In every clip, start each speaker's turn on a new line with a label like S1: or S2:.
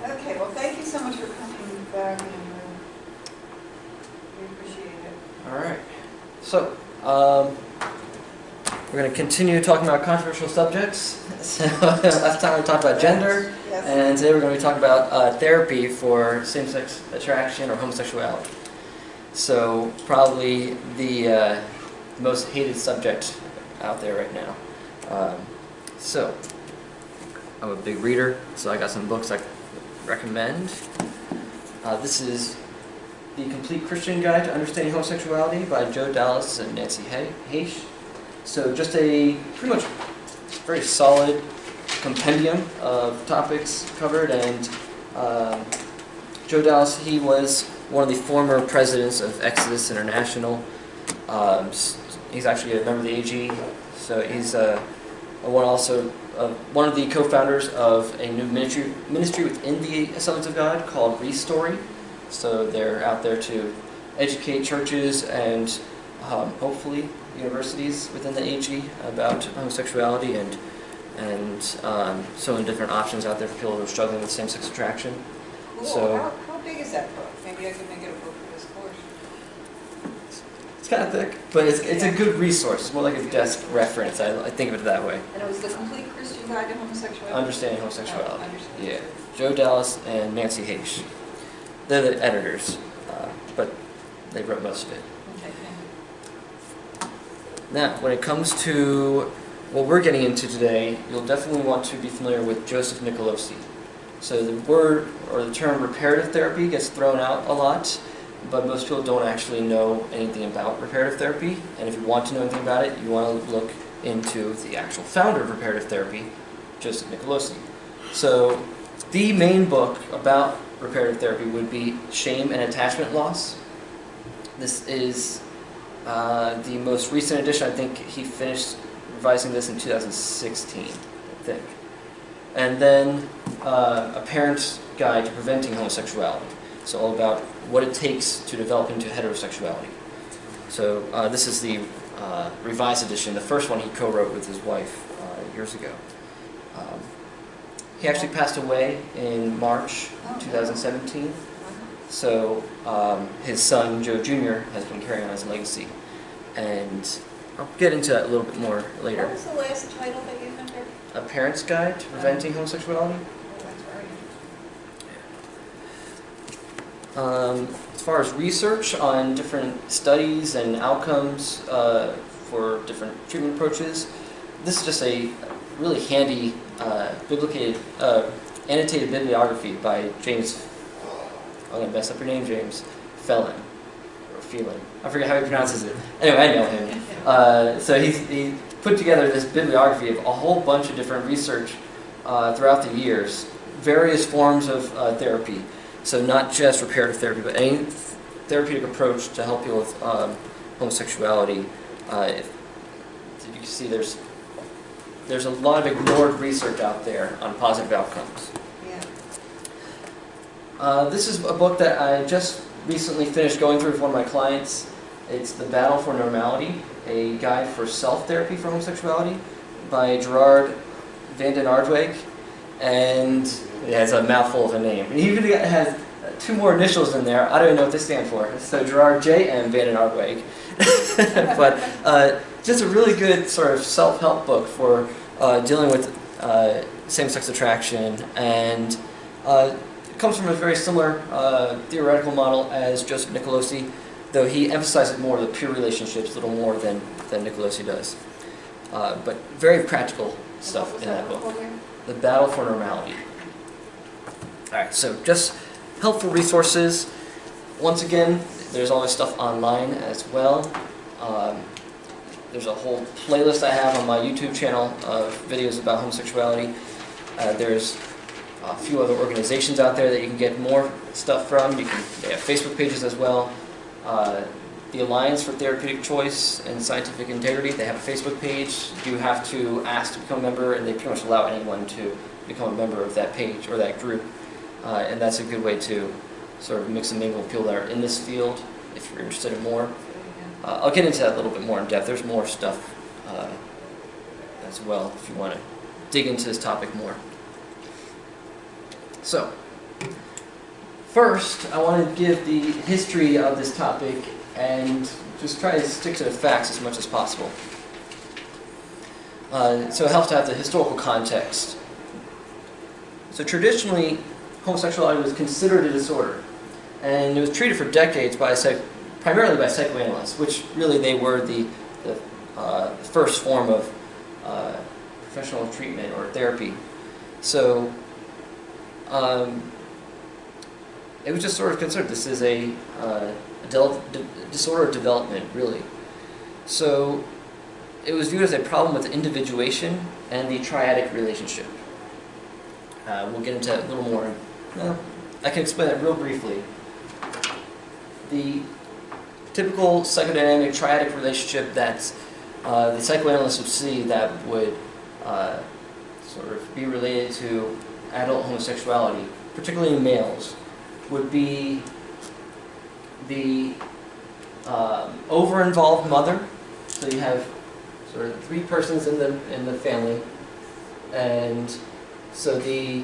S1: Okay, well, thank you so much for coming back, and we appreciate it.
S2: All right. So, we're going to continue talking about controversial subjects. So, last time we talked about gender,
S1: Yes.
S2: and today we're going to be talking about therapy for same-sex attraction or homosexuality. So, probably the most hated subject out there right now. So, I'm a big reader, so I got some books I recommend. This is The Complete Christian Guide to Understanding Homosexuality by Joe Dallas and Nancy Haish. So just a pretty much very solid compendium of topics covered, and Joe Dallas, he was one of the former presidents of Exodus International. He's actually a member of the AG, so he's one of the co-founders of a new ministry within the Assemblies of God called ReStory. So they're out there to educate churches and hopefully universities within the AG about homosexuality and so many different options out there for people who are struggling with same-sex attraction.
S1: Cool.
S2: So
S1: how big is that book? Maybe I could make it a book for this course.
S2: it's kind of thick, but it's a good resource. It's more like a desk reference. I think of it that way.
S1: And it was The Complete Christian Guide to Homosexuality?
S2: Understanding Homosexuality.
S1: Understanding.
S2: Yeah. Joe Dallas and Nancy Haish. They're the editors, but they wrote most of it.
S1: Okay.
S2: Now, when it comes to what we're getting into today, you'll definitely want to be familiar with Joseph Nicolosi. So the word or the term reparative therapy gets thrown out a lot, but most people don't actually know anything about reparative therapy. And if you want to know anything about it, you want to look into the actual founder of reparative therapy, Joseph Nicolosi. So the main book about reparative therapy would be Shame and Attachment Loss. This is the most recent edition. I think he finished revising this in 2016, I think. And then A Parent's Guide to Preventing Homosexuality. So all about what it takes to develop into heterosexuality. So this is the revised edition, the first one he co-wrote with his wife years ago. He actually passed away in March 2017. So his son, Joe Jr., has been carrying on his legacy. And I'll get into that a little bit more later.
S1: What was the last title that you remember?
S2: A Parent's Guide to Preventing Homosexuality.
S1: Oh, that's very interesting.
S2: As far as research on different studies and outcomes for different treatment approaches, this is just a really handy annotated bibliography by James, I'm going to mess up your name, James, Phelan. I forget how he pronounces it. Anyway, I know him. So he put together this bibliography of a whole bunch of different research throughout the years, various forms of therapy. So not just reparative therapy, but any therapeutic approach to help people with homosexuality. You can see there's a lot of ignored research out there on positive outcomes.
S1: Yeah.
S2: This is a book that I just recently finished going through with one of my clients. It's The Battle for Normality, a guide for self-therapy for homosexuality by Gerard van den Aardwijk. And it has a mouthful of a name. And he even has two more initials in there. I don't even know what they stand for. So Gerard J.M. van den Aardwijk. But just a really good sort of self-help book for dealing with same-sex attraction, and it comes from a very similar theoretical model as Joseph Nicolosi, though he emphasizes more of the pure relationships a little more than Nicolosi does. But very practical stuff in that book. The Battle for Normality. Alright, so just helpful resources. Once again, there's always stuff online as well. There's a whole playlist I have on my YouTube channel of videos about homosexuality. There's a few other organizations out there that you can get more stuff from. They have Facebook pages as well. The Alliance for Therapeutic Choice and Scientific Integrity, they have a Facebook page. You have to ask to become a member, and they pretty much allow anyone to become a member of that page or that group. And that's a good way to sort of mix and mingle with people that are in this field if you're interested in more. I'll get into that a little bit more in depth. There's more stuff as well if you want to dig into this topic more. So, First, I want to give the history of this topic and just try to stick to the facts as much as possible. So it helps to have the historical context. So traditionally, homosexuality was considered a disorder, and it was treated for decades primarily by psychoanalysts, which really they were the first form of professional treatment or therapy. So it was just sort of considered this is a disorder of development, really. So it was viewed as a problem with individuation and the triadic relationship. We'll get into that a little more. I can explain that real briefly. The typical psychodynamic triadic relationship that the psychoanalysts would see that would sort of be related to adult homosexuality, particularly in males, would be the over-involved mother. So you have sort of 3 persons in the family, and so the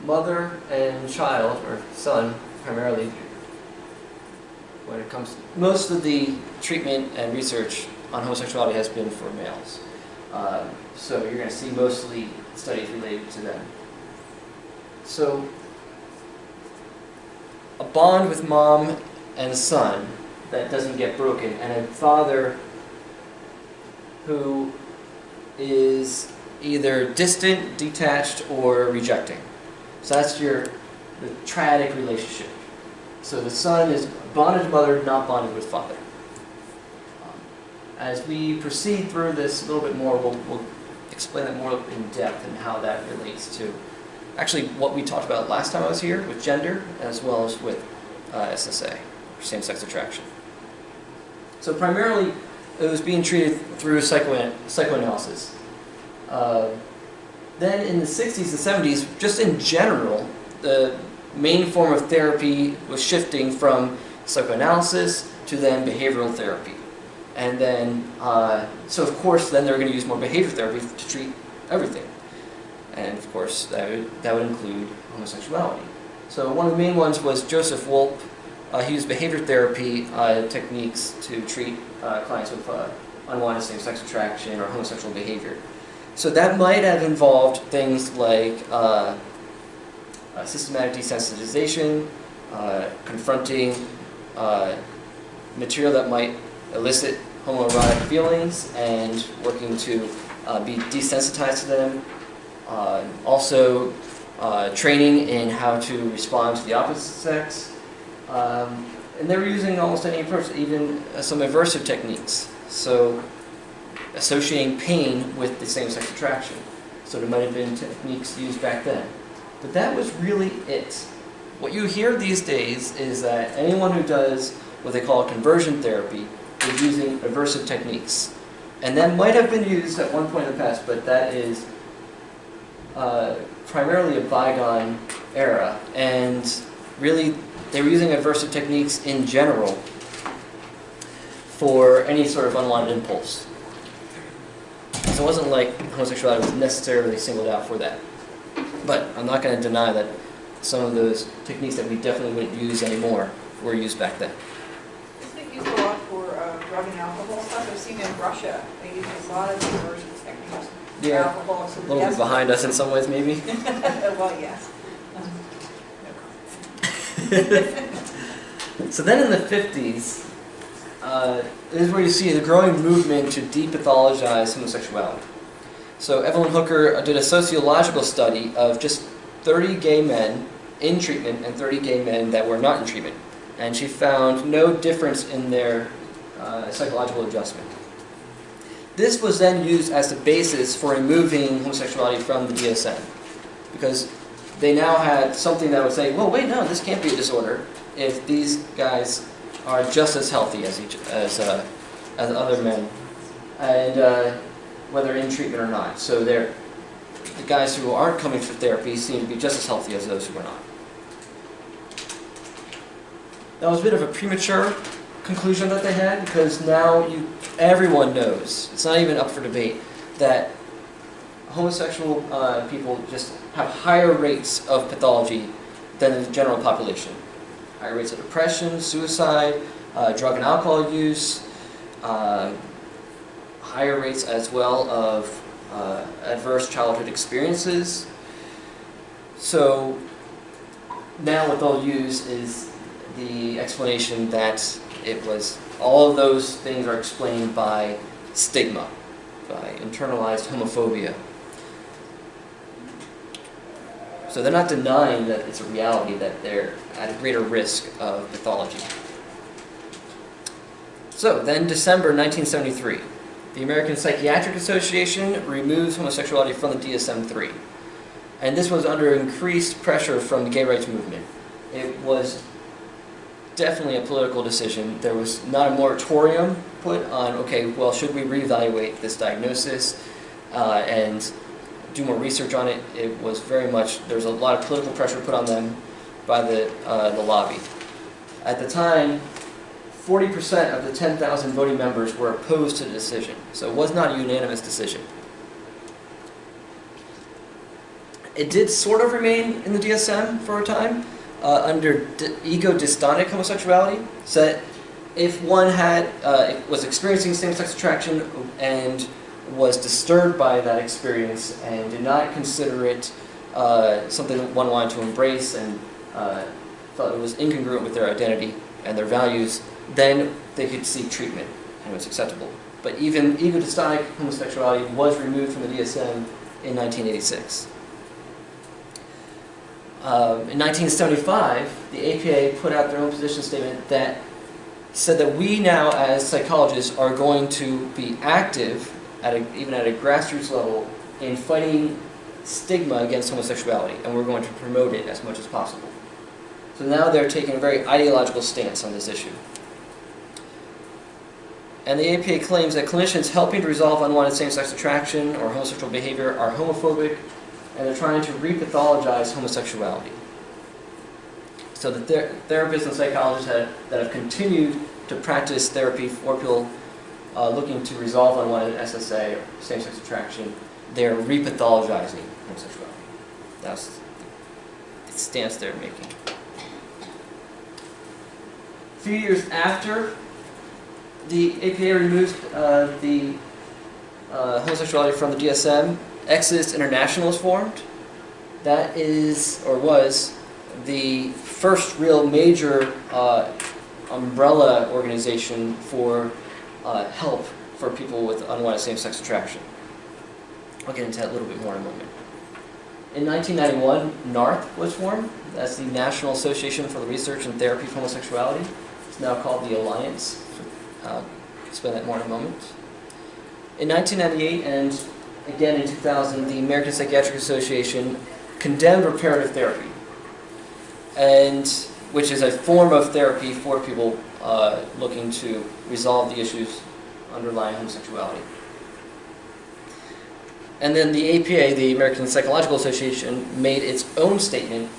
S2: mother and child, or son primarily, when it comes to most of the treatment and research on homosexuality has been for males. So you're going to see mostly studies related to them. So a bond with mom and son that doesn't get broken, and a father who is either distant, detached, or rejecting. So that's the triadic relationship. So the son is bonded to mother, not bonded with father. As we proceed through this a little bit more, we'll explain that more in depth and how that relates to actually what we talked about last time I was here with gender, as well as with SSA, same-sex attraction. So primarily, it was being treated through psychoanalysis. Then in the 60s and 70s, just in general, the main form of therapy was shifting from psychoanalysis to then behavioral therapy. And then, so of course, then they were going to use more behavioral therapy to treat everything. And of course, that would include homosexuality. So one of the main ones was Joseph Wolpe. He used behavior therapy techniques to treat clients with unwanted same-sex attraction or homosexual behavior. So that might have involved things like systematic desensitization, confronting material that might elicit homoerotic feelings and working to be desensitized to them. Also training in how to respond to the opposite sex. And they were using almost any approach, even some aversive techniques. So associating pain with the same-sex attraction. So there might have been techniques used back then. But that was really it. What you hear these days is that anyone who does what they call conversion therapy is using aversive techniques. And that might have been used at one point in the past, but that is primarily a bygone era. And really, they were using aversive techniques in general for any sort of unwanted impulse. So it wasn't like homosexuality was necessarily singled out for that. But I'm not going to deny that some of those techniques that we definitely wouldn't use anymore were used back then.
S1: Isn't it used a lot for drug and alcohol stuff? I've seen in Russia, they use a lot of conversion techniques.
S2: Yeah,
S1: alcohol, so
S2: a little bit behind us in some ways, maybe.
S1: Well, yes.
S2: So then in the 50s, this is where you see the growing movement to depathologize homosexuality. So Evelyn Hooker did a sociological study of just 30 gay men in treatment and 30 gay men that were not in treatment. And she found no difference in their psychological adjustment. This was then used as the basis for removing homosexuality from the DSM. Because they now had something that would say, well, wait, no, this can't be a disorder if these guys are just as healthy as other men, and whether in treatment or not. So the guys who aren't coming for therapy seem to be just as healthy as those who are not. That was a bit of a premature conclusion that they had, because now everyone knows, it's not even up for debate, that homosexual people just have higher rates of pathology than the general population. Higher rates of depression, suicide, drug and alcohol use, higher rates as well of adverse childhood experiences. So now what they'll use is the explanation that it was, all of those things are explained by stigma, by internalized homophobia. So they're not denying that it's a reality, that they're at a greater risk of pathology. So then December 1973, the American Psychiatric Association removes homosexuality from the DSM-3. And this was under increased pressure from the gay rights movement. It was definitely a political decision. There was not a moratorium put on, okay, well, should we reevaluate this diagnosis and do more research on it? It was very much, there was a lot of political pressure put on them by the lobby. At the time, 40% of the 10,000 voting members were opposed to the decision, so it was not a unanimous decision. It did sort of remain in the DSM for a time under ego-dystonic homosexuality, so that if one was experiencing same-sex attraction and was disturbed by that experience and did not consider it something one wanted to embrace and felt it was incongruent with their identity and their values, then they could seek treatment and it was acceptable. But even ego-dystonic homosexuality was removed from the DSM in 1986. In 1975, the APA put out their own position statement that said that we now as psychologists are going to be active, even at a grassroots level, in fighting stigma against homosexuality, and we're going to promote it as much as possible. So now they're taking a very ideological stance on this issue. And the APA claims that clinicians helping to resolve unwanted same-sex attraction or homosexual behavior are homophobic, and they're trying to repathologize homosexuality. So that therapists and psychologists that have continued to practice therapy for people looking to resolve unwanted SSA or same-sex attraction, they're repathologizing homosexuality. That's the stance they're making. A few years after the APA removed the homosexuality from the DSM, Exodus International was formed. That is, or was, the first real major umbrella organization for help for people with unwanted same-sex attraction. I'll get into that a little bit more in a moment. In 1991, NARTH was formed. That's the National Association for the Research and Therapy of Homosexuality. It's now called the Alliance. I'll explain that more in a moment. In 1998 and again in 2000, the American Psychiatric Association condemned reparative therapy, which is a form of therapy for people looking to resolve the issues underlying homosexuality. And then the APA, the American Psychological Association, made its own statement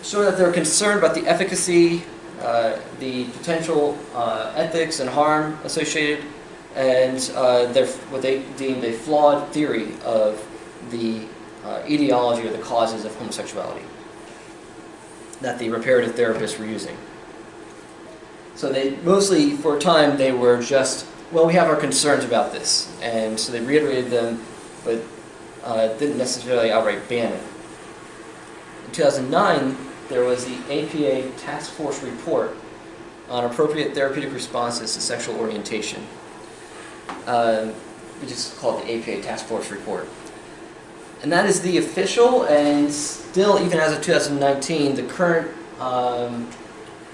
S2: showing that they're concerned about the efficacy, the potential ethics and harm associated, and what they deemed a flawed theory of the etiology or the causes of homosexuality that the reparative therapists were using. So they mostly, for a time, they were just, well, we have our concerns about this, and so they reiterated them, but didn't necessarily outright ban it. In 2009, there was the APA Task Force Report on Appropriate Therapeutic Responses to Sexual Orientation, which is called the APA Task Force Report. And that is the official, and still, even as of 2019, the current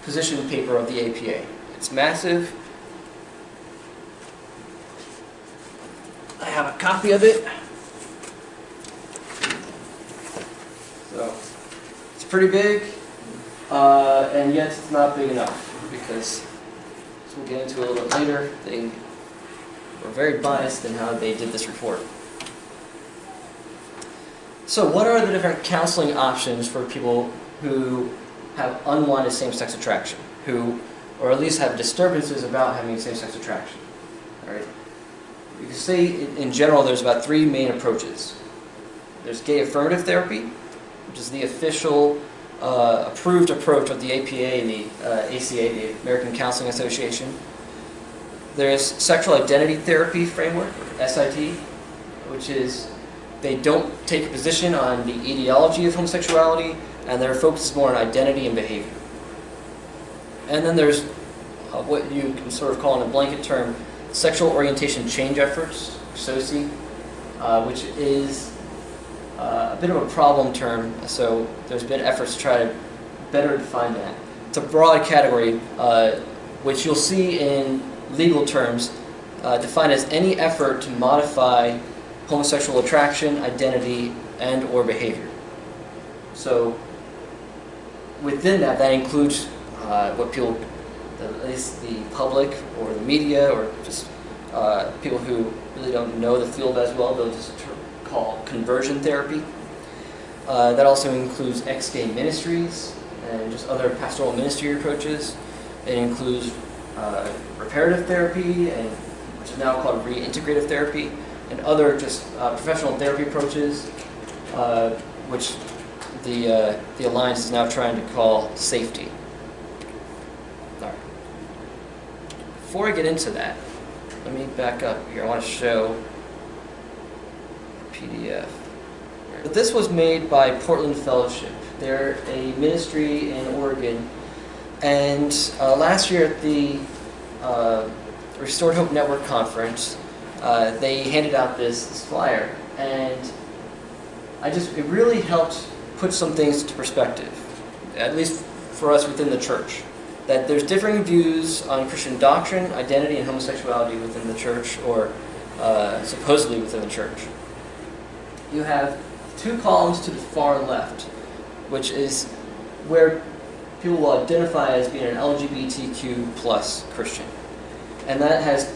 S2: position paper of the APA. It's massive. I have a copy of it. So, it's pretty big, and yet it's not big enough, because, as we'll get into a little bit later, they were very biased in how they did this report. So what are the different counseling options for people who have unwanted same-sex attraction, or at least have disturbances about having same-sex attraction? All right. You can say, in general, there's about three main approaches. There's gay affirmative therapy, which is the official approved approach of the APA and the ACA, the American Counseling Association. There's sexual identity therapy framework, or SIT, which is they don't take a position on the etiology of homosexuality, and their focus is more on identity and behavior. And then there's what you can sort of call in a blanket term, sexual orientation change efforts, SOCE, which is a bit of a problem term, so there's been efforts to try to better define that. It's a broad category, which you'll see in legal terms, defined as any effort to modify homosexual attraction, identity, and or behavior. So within that, that includes what people, at least the public or the media or just people who really don't know the field as well, they'll just call conversion therapy. That also includes ex-gay ministries and just other pastoral ministry approaches. It includes reparative therapy, and which is now called reintegrative therapy, and other just professional therapy approaches, which the Alliance is now trying to call safety. All right. Before I get into that, let me back up here. I want to show a PDF. But this was made by Portland Fellowship. They're a ministry in Oregon, and last year at the Restored Hope Network Conference, they handed out this flyer, and it really helped put some things into perspective, at least for us within the church, that there's differing views on Christian doctrine, identity, and homosexuality within the church, or supposedly within the church. You have two columns to the far left, which is where people will identify as being an LGBTQ plus Christian. And that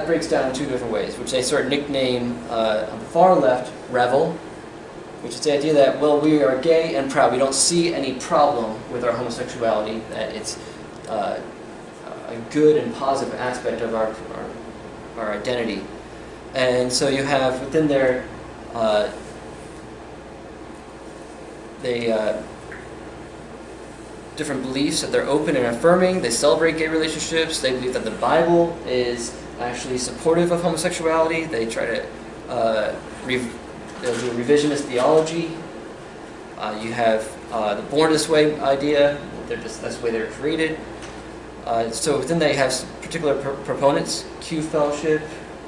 S2: breaks down in two different ways, which they sort of nickname on the far left, Revel, which is the idea that, well, we are gay and proud. We don't see any problem with our homosexuality, that it's a good and positive aspect of our identity. And so you have within there, different beliefs that they're open and affirming. They celebrate gay relationships. They believe that the Bible is actually supportive of homosexuality. They try to they'll do revisionist theology. You have the born this way idea. That's the way they're created. So within that you have particular proponents. Q Fellowship,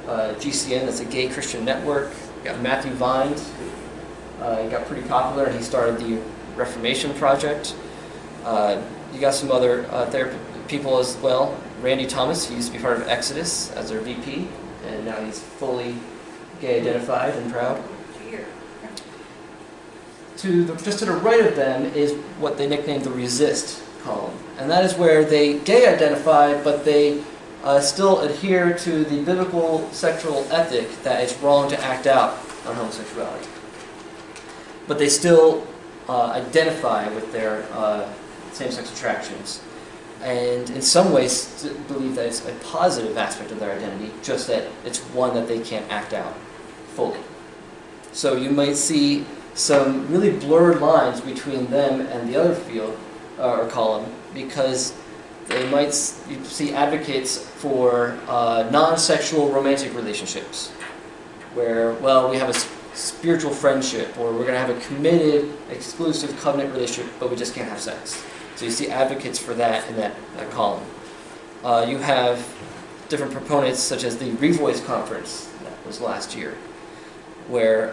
S2: GCN, that's a gay Christian network. You got Matthew Vines. He got pretty popular, and he started the Reformation Project. You got some other therapy people as well. Randy Thomas, he used to be part of Exodus as their VP, and now he's fully gay identified and proud. Just to the right of them is what they nicknamed the Resist column, and that is where they gay identify, but they still adhere to the biblical sexual ethic that it's wrong to act out on homosexuality. But they still identify with their same-sex attractions, and in some ways believe that it's a positive aspect of their identity, just that it's one that they can't act out fully. So you might see some really blurred lines between them and the other field or column, because you see advocates for non-sexual romantic relationships, where, well, we have a spiritual friendship, or we're going to have a committed, exclusive covenant relationship, but we just can't have sex. So you see advocates for that in that column. You have different proponents, such as the Revoice Conference that was last year, where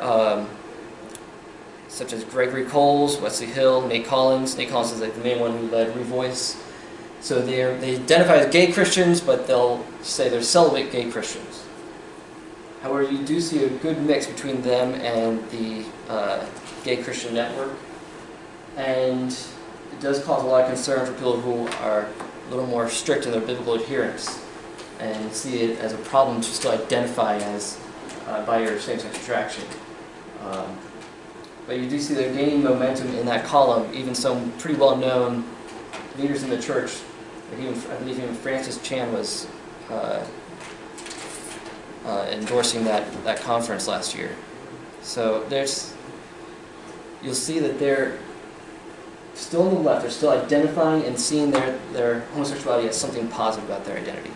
S2: such as Gregory Coles, Wesley Hill, Nate Collins. Nate Collins is like the main one who led Revoice. So they identify as gay Christians, but they'll say they're celibate gay Christians. However, you do see a good mix between them and the gay Christian network, and it does cause a lot of concern for people who are a little more strict in their biblical adherence and see it as a problem to still identify as by your same-sex attraction. But you do see they're gaining momentum in that column. Even some pretty well-known leaders in the church, I believe even Francis Chan was endorsing that conference last year. So you'll see that they're still on the left, they're still identifying and seeing their homosexuality as something positive about their identity.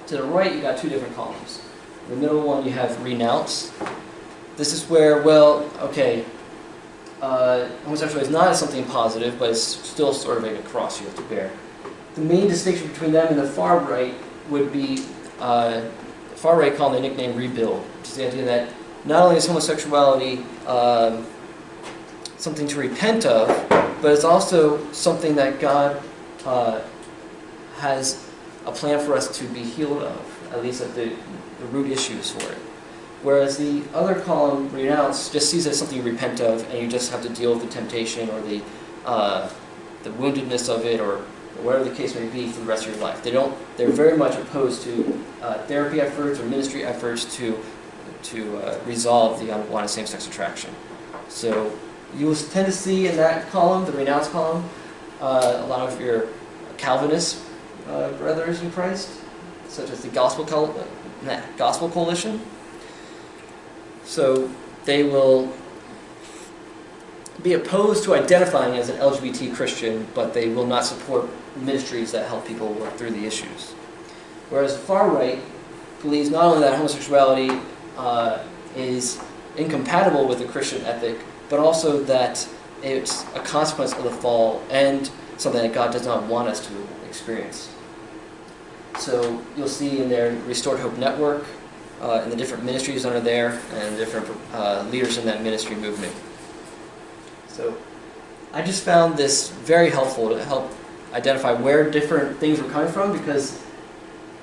S2: To the right, you got two different columns. In the middle one, you have renounce. This is where, well, okay, homosexuality is not something positive, but it's still sort of like a cross you have to bear. The main distinction between them and the far right would be, the far right column they nickname rebuild, which is the idea that not only is homosexuality something to repent of, but it's also something that God has a plan for us to be healed of, at least at the root issues for it. Whereas the other column, renounce, just sees it as something you repent of, and you just have to deal with the temptation or the woundedness of it, or whatever the case may be, for the rest of your life. They're very much opposed to therapy efforts or ministry efforts to resolve the unwanted same-sex attraction. So you will tend to see in that column, the renounce column, a lot of your Calvinist brothers in Christ, such as the Gospel Coalition. So they will be opposed to identifying as an LGBT Christian, but they will not support ministries that help people work through the issues. Whereas the far right believes not only that homosexuality is incompatible with the Christian ethic, but also that it's a consequence of the fall and something that God does not want us to experience. So you'll see in their Restored Hope Network, and the different ministries under there, and different leaders in that ministry movement. So I just found this very helpful to help identify where different things were coming from, because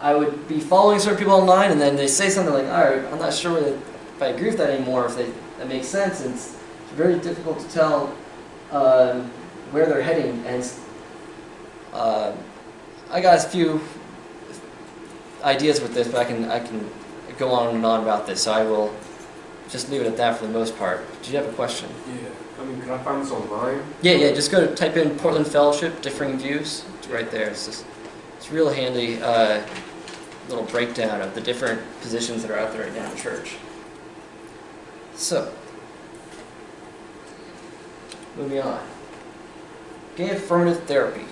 S2: I would be following certain people online, and then they say something like, all right, I'm not sure if I agree with that anymore, if that makes sense, and it's very difficult to tell where they're heading. And I got a few ideas with this, but I can go on and on about this, so I will just leave it at that for the most part. Did you have a question?
S3: Yeah. I mean, can I find this online?
S2: Yeah, just go to type in Portland Fellowship, Differing Views. It's right there. It's real handy little breakdown of the different positions that are out there right now in church. So, moving on. Gay affirmative therapy.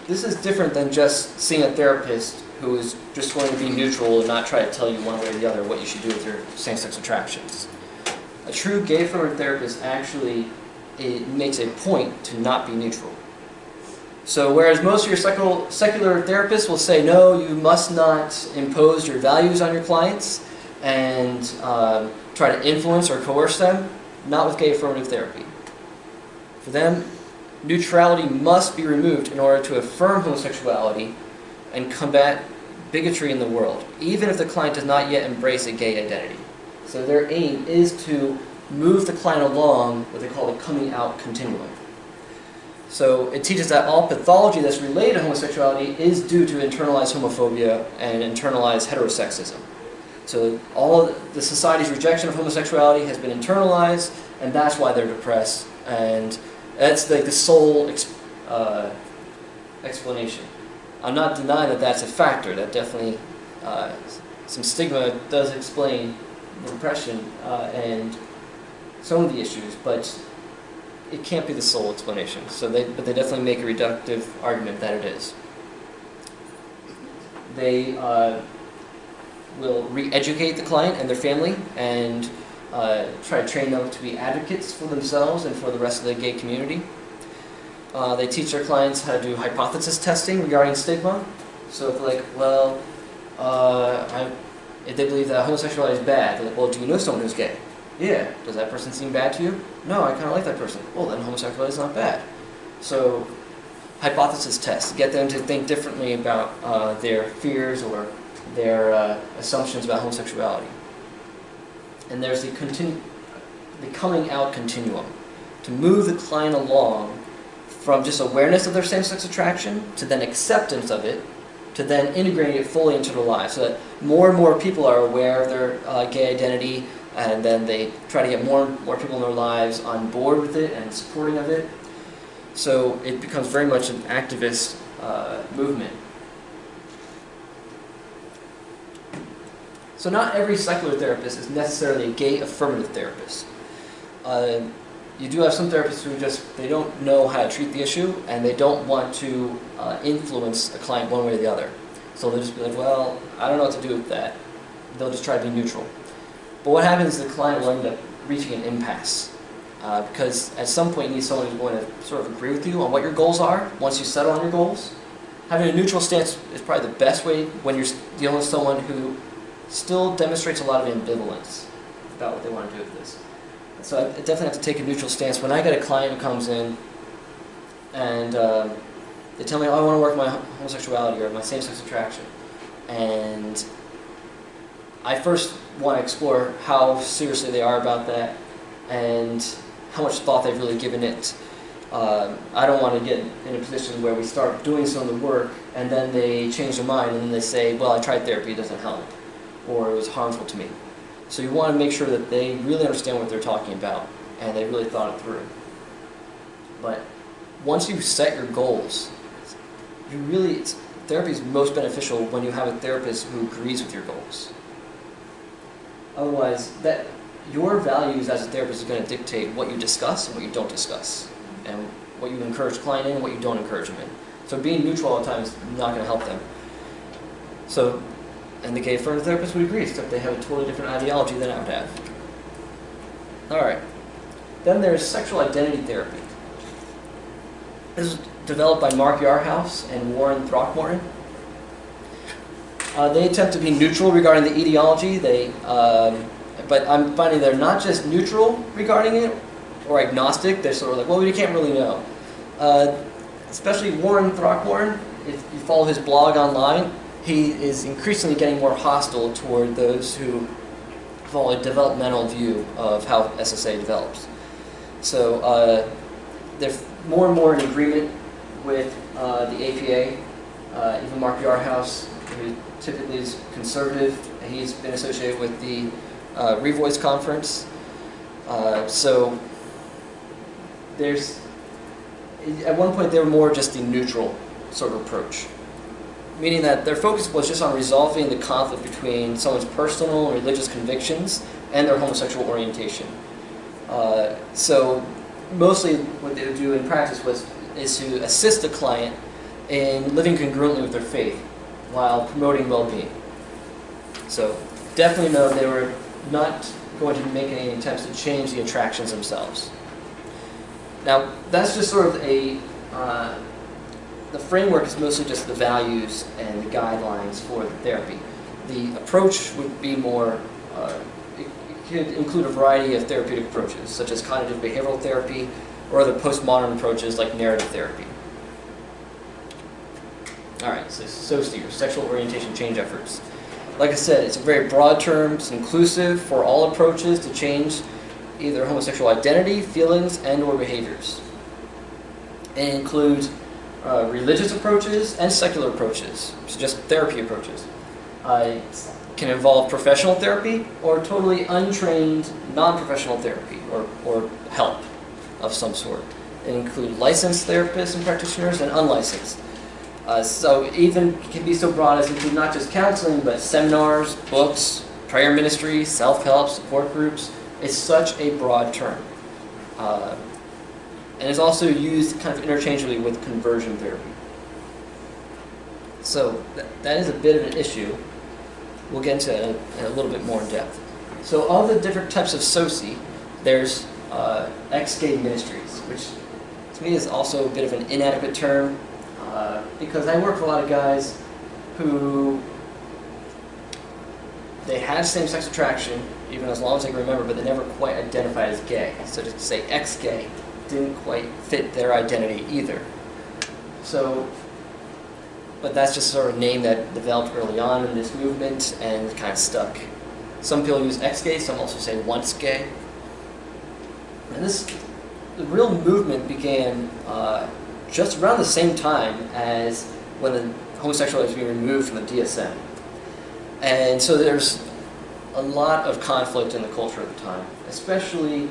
S2: This is different than just seeing a therapist who is just going to be neutral and not try to tell you one way or the other what you should do with your same-sex attractions. A true gay affirmative therapist actually makes a point to not be neutral. So whereas most of your secular therapists will say, no, you must not impose your values on your clients and try to influence or coerce them, not with gay affirmative therapy. For them, neutrality must be removed in order to affirm homosexuality and combat bigotry in the world, even if the client does not yet embrace a gay identity. So their aim is to move the client along what they call the coming out continuum. So it teaches that all pathology that's related to homosexuality is due to internalized homophobia and internalized heterosexism. So all of the society's rejection of homosexuality has been internalized, and that's why they're depressed, and that's like the sole explanation. I'm not denying that that's a factor. That definitely, some stigma does explain the depression and some of the issues, but it can't be the sole explanation. So but they definitely make a reductive argument that it is. They will re-educate the client and their family and try to train them to be advocates for themselves and for the rest of the gay community. They teach their clients how to do hypothesis testing regarding stigma. So if they're like, well, if they believe that homosexuality is bad, they're like, well, do you know someone who's gay? Yeah. Does that person seem bad to you? No, I kind of like that person. Well, then homosexuality is not bad. So hypothesis tests get them to think differently about their fears or their assumptions about homosexuality. And there's the coming out continuum, to move the client along from just awareness of their same-sex attraction to then acceptance of it, to then integrating it fully into their lives, so that more and more people are aware of their gay identity, and then they try to get more and more people in their lives on board with it and supporting of it. So it becomes very much an activist movement. So not every secular therapist is necessarily a gay affirmative therapist. You do have some therapists who they don't know how to treat the issue, and they don't want to influence a client one way or the other. So they'll just be like, well, I don't know what to do with that. They'll just try to be neutral. But what happens is the client will end up reaching an impasse. Because at some point you need someone who's going to sort of agree with you on what your goals are once you settle on your goals. Having a neutral stance is probably the best way when you're dealing with someone who still demonstrates a lot of ambivalence about what they want to do with this. So I definitely have to take a neutral stance. When I get a client who comes in and they tell me, oh, I want to work my homosexuality or my same-sex attraction, and I first want to explore how seriously they are about that and how much thought they've really given it. I don't want to get in a position where we start doing some of the work and then they change their mind and then they say, well, I tried therapy, it doesn't help, or it was harmful to me. So you want to make sure that they really understand what they're talking about and they really thought it through. But once you set your goals, therapy is most beneficial when you have a therapist who agrees with your goals. Otherwise, your values as a therapist is going to dictate what you discuss and what you don't discuss, and what you encourage the client in and what you don't encourage them in. So being neutral all the time is not going to help them. So, and the gay affirmative therapist would agree, except they have a totally different ideology than I would have. Alright. Then there's sexual identity therapy. This is developed by Mark Yarhouse and Warren Throckmorton. They attempt to be neutral regarding the etiology, but I'm finding they're not just neutral regarding it, or agnostic, they're sort of like, well, we can't really know. Especially Warren Throckmorton, if you follow his blog online, he is increasingly getting more hostile toward those who follow a developmental view of how SSA develops. So they're more and more in agreement with the APA. Even Mark Yarhouse, who typically is conservative, he's been associated with the Revoice Conference. So at one point they were more just the neutral sort of approach, meaning that their focus was just on resolving the conflict between someone's personal and religious convictions and their homosexual orientation. So mostly what they would do in practice is to assist the client in living congruently with their faith while promoting well-being. So definitely know they were not going to make any attempts to change the attractions themselves. Now, that's just sort of the framework is mostly just the values and the guidelines for the therapy. The approach would be more, it could include a variety of therapeutic approaches, such as cognitive behavioral therapy or other postmodern approaches like narrative therapy. Alright, so SOCE, or sexual orientation change efforts. Like I said, it's a very broad term, it's inclusive for all approaches to change either homosexual identity, feelings, and or behaviors. It includes religious approaches and secular approaches, so just therapy approaches. It can involve professional therapy or totally untrained, non-professional therapy or help of some sort. It includes licensed therapists and practitioners and unlicensed. So even can be so broad as include not just counseling, but seminars, books, prayer ministry, self-help, support groups. It's such a broad term. And it's also used kind of interchangeably with conversion therapy. So that is a bit of an issue. We'll get into it in a little bit more in depth. So all the different types of SOCE, there's ex-gay ministries, which to me is also a bit of an inadequate term. Because I work with a lot of guys who they had same-sex attraction, even as long as I can remember, but they never quite identified as gay. So to say ex-gay didn't quite fit their identity either. So, but that's just sort of a name that developed early on in this movement and kind of stuck. Some people use ex-gay, some also say once gay. And the real movement began just around the same time as when the homosexuality was being removed from the DSM. And so there's a lot of conflict in the culture at the time, especially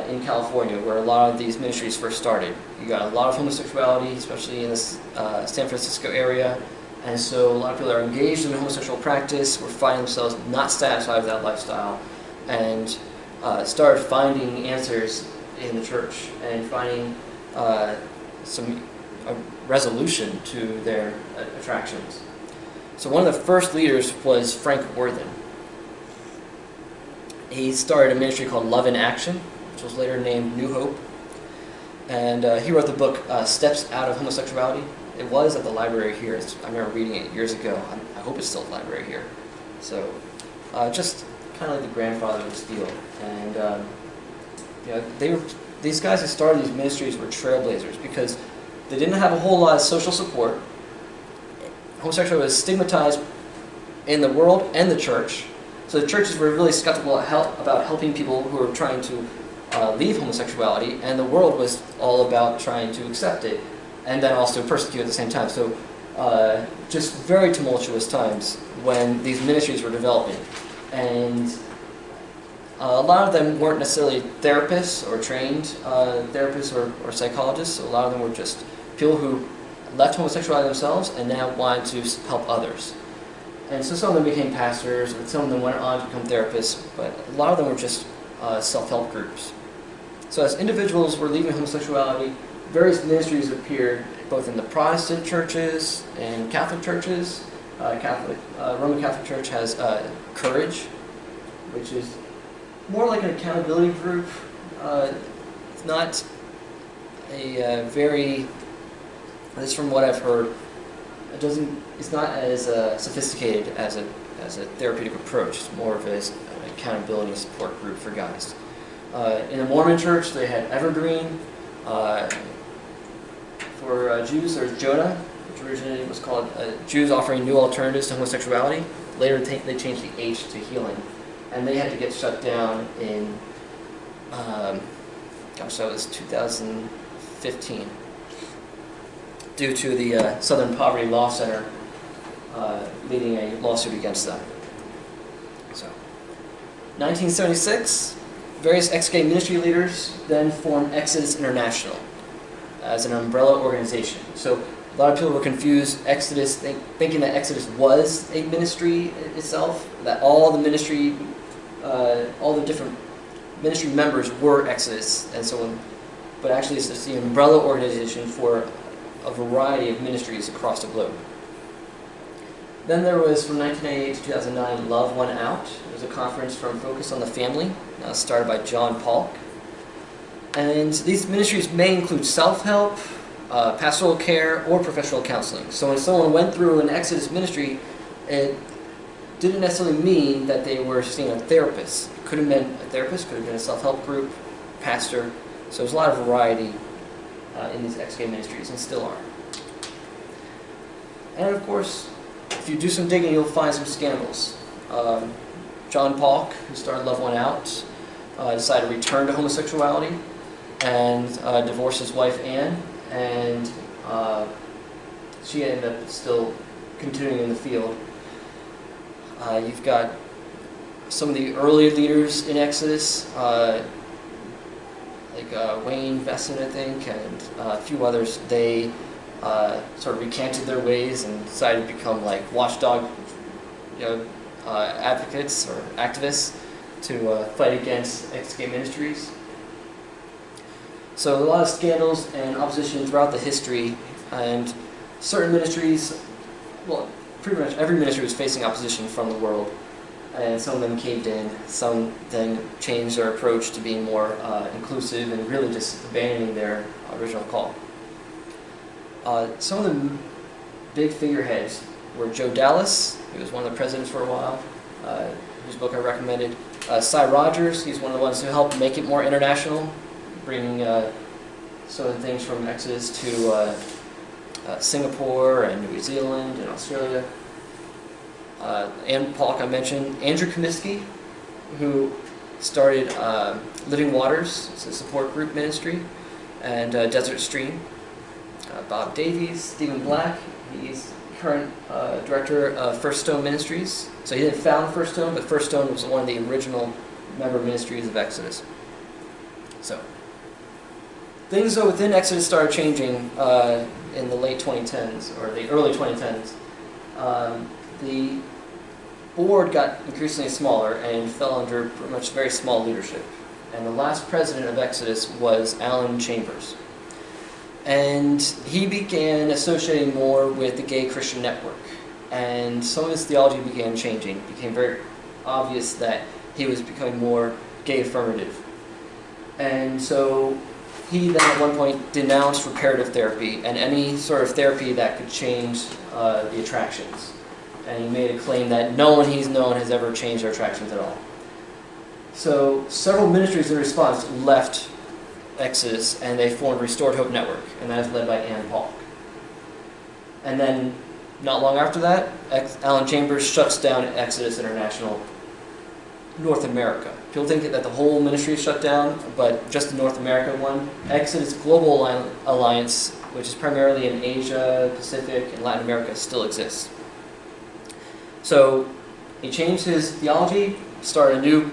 S2: in California, where a lot of these ministries first started. You got a lot of homosexuality, especially in this San Francisco area, And so a lot of people that are engaged in homosexual practice were finding themselves not satisfied with that lifestyle, and started finding answers in the church and finding some resolution to their attractions. So one of the first leaders was Frank Worthen. He started a ministry called Love in Action, which was later named New Hope. And he wrote the book Steps Out of Homosexuality. It was at the library here. I remember reading it years ago. I hope it's still at the library here. So just kind of like the grandfather of this field. And these guys who started these ministries were trailblazers because they didn't have a whole lot of social support. Homosexuality was stigmatized in the world and the church. So the churches were really skeptical about helping people who were trying to leave homosexuality, and the world was all about trying to accept it and then also persecute at the same time. So just very tumultuous times when these ministries were developing. And a lot of them weren't necessarily therapists or trained therapists or psychologists. A lot of them were just people who left homosexuality themselves and now wanted to help others. And so some of them became pastors, and some of them went on to become therapists, but a lot of them were just self-help groups. So as individuals were leaving homosexuality, various ministries appeared both in the Protestant churches and Catholic churches. Roman Catholic Church has Courage, which is more like an accountability group. It's not a very, at least from what I've heard, it's not as sophisticated as a therapeutic approach. It's more of an accountability and support group for guys. In the Mormon Church, they had Evergreen. For Jews, there's Jonah, which originally was called Jews Offering New Alternatives to Homosexuality. Later, they changed the H to Healing, and they had to get shut down in, that was 2015, due to the Southern Poverty Law Center leading a lawsuit against them. So, 1976, various ex-gay ministry leaders then formed Exodus International as an umbrella organization. So a lot of people were confused, Exodus, thinking that Exodus was a ministry itself, that all the different ministry members were Exodus, and so on. But actually it's just the umbrella organization for a variety of ministries across the globe. Then there was, from 1998 to 2009, Love One Out. It was a conference from Focus on the Family, started by John Polk. And these ministries may include self-help, pastoral care, or professional counseling. So when someone went through an Exodus ministry, it didn't necessarily mean that they were seeing a therapist. It could have been a therapist, could have been a self-help group, pastor. So there's a lot of variety in these ex-gay ministries, and still are. And of course, if you do some digging, you'll find some scandals. John Polk, who started Love One Out, decided to return to homosexuality and divorce his wife Anne, and she ended up still continuing in the field. You've got some of the early leaders in Exodus, like Wayne Vesson, I think, and a few others. They sort of recanted their ways and decided to become like watchdog, advocates or activists to fight against ex-gay ministries. So a lot of scandals and opposition throughout the history, and certain ministries, well, pretty much every ministry was facing opposition from the world, and some of them caved in, some then changed their approach to being more inclusive and really just abandoning their original call. Some of the big figureheads were Joe Dallas, who was one of the presidents for a while, whose book I recommended. Cy Rogers, he's one of the ones who helped make it more international, bringing some of the things from Exodus to Singapore and New Zealand and Australia. Ann Polk, I mentioned. Andrew Comiskey, who started Living Waters, it's a support group ministry, and Desert Stream. Bob Davies, Stephen Black, he's current director of First Stone Ministries. So he didn't found First Stone, but First Stone was one of the original member ministries of Exodus. So things within Exodus started changing in the late 2010s, or the early 2010s. the board got increasingly smaller and fell under pretty much very small leadership. And the last president of Exodus was Alan Chambers. And he began associating more with the gay Christian network. And some of his theology began changing. It became very obvious that he was becoming more gay affirmative. And so he then at one point denounced reparative therapy and any sort of therapy that could change the attractions. And he made a claim that no one he's known has ever changed their attractions at all. So several ministries in response left Exodus and they formed Restored Hope Network, and that is led by Ann Polk. And then not long after that, Alan Chambers shuts down Exodus International North America. People think that the whole ministry is shut down, but just the North America one. Exodus Global Alliance, which is primarily in Asia, Pacific, and Latin America, still exists. So he changed his theology, started a new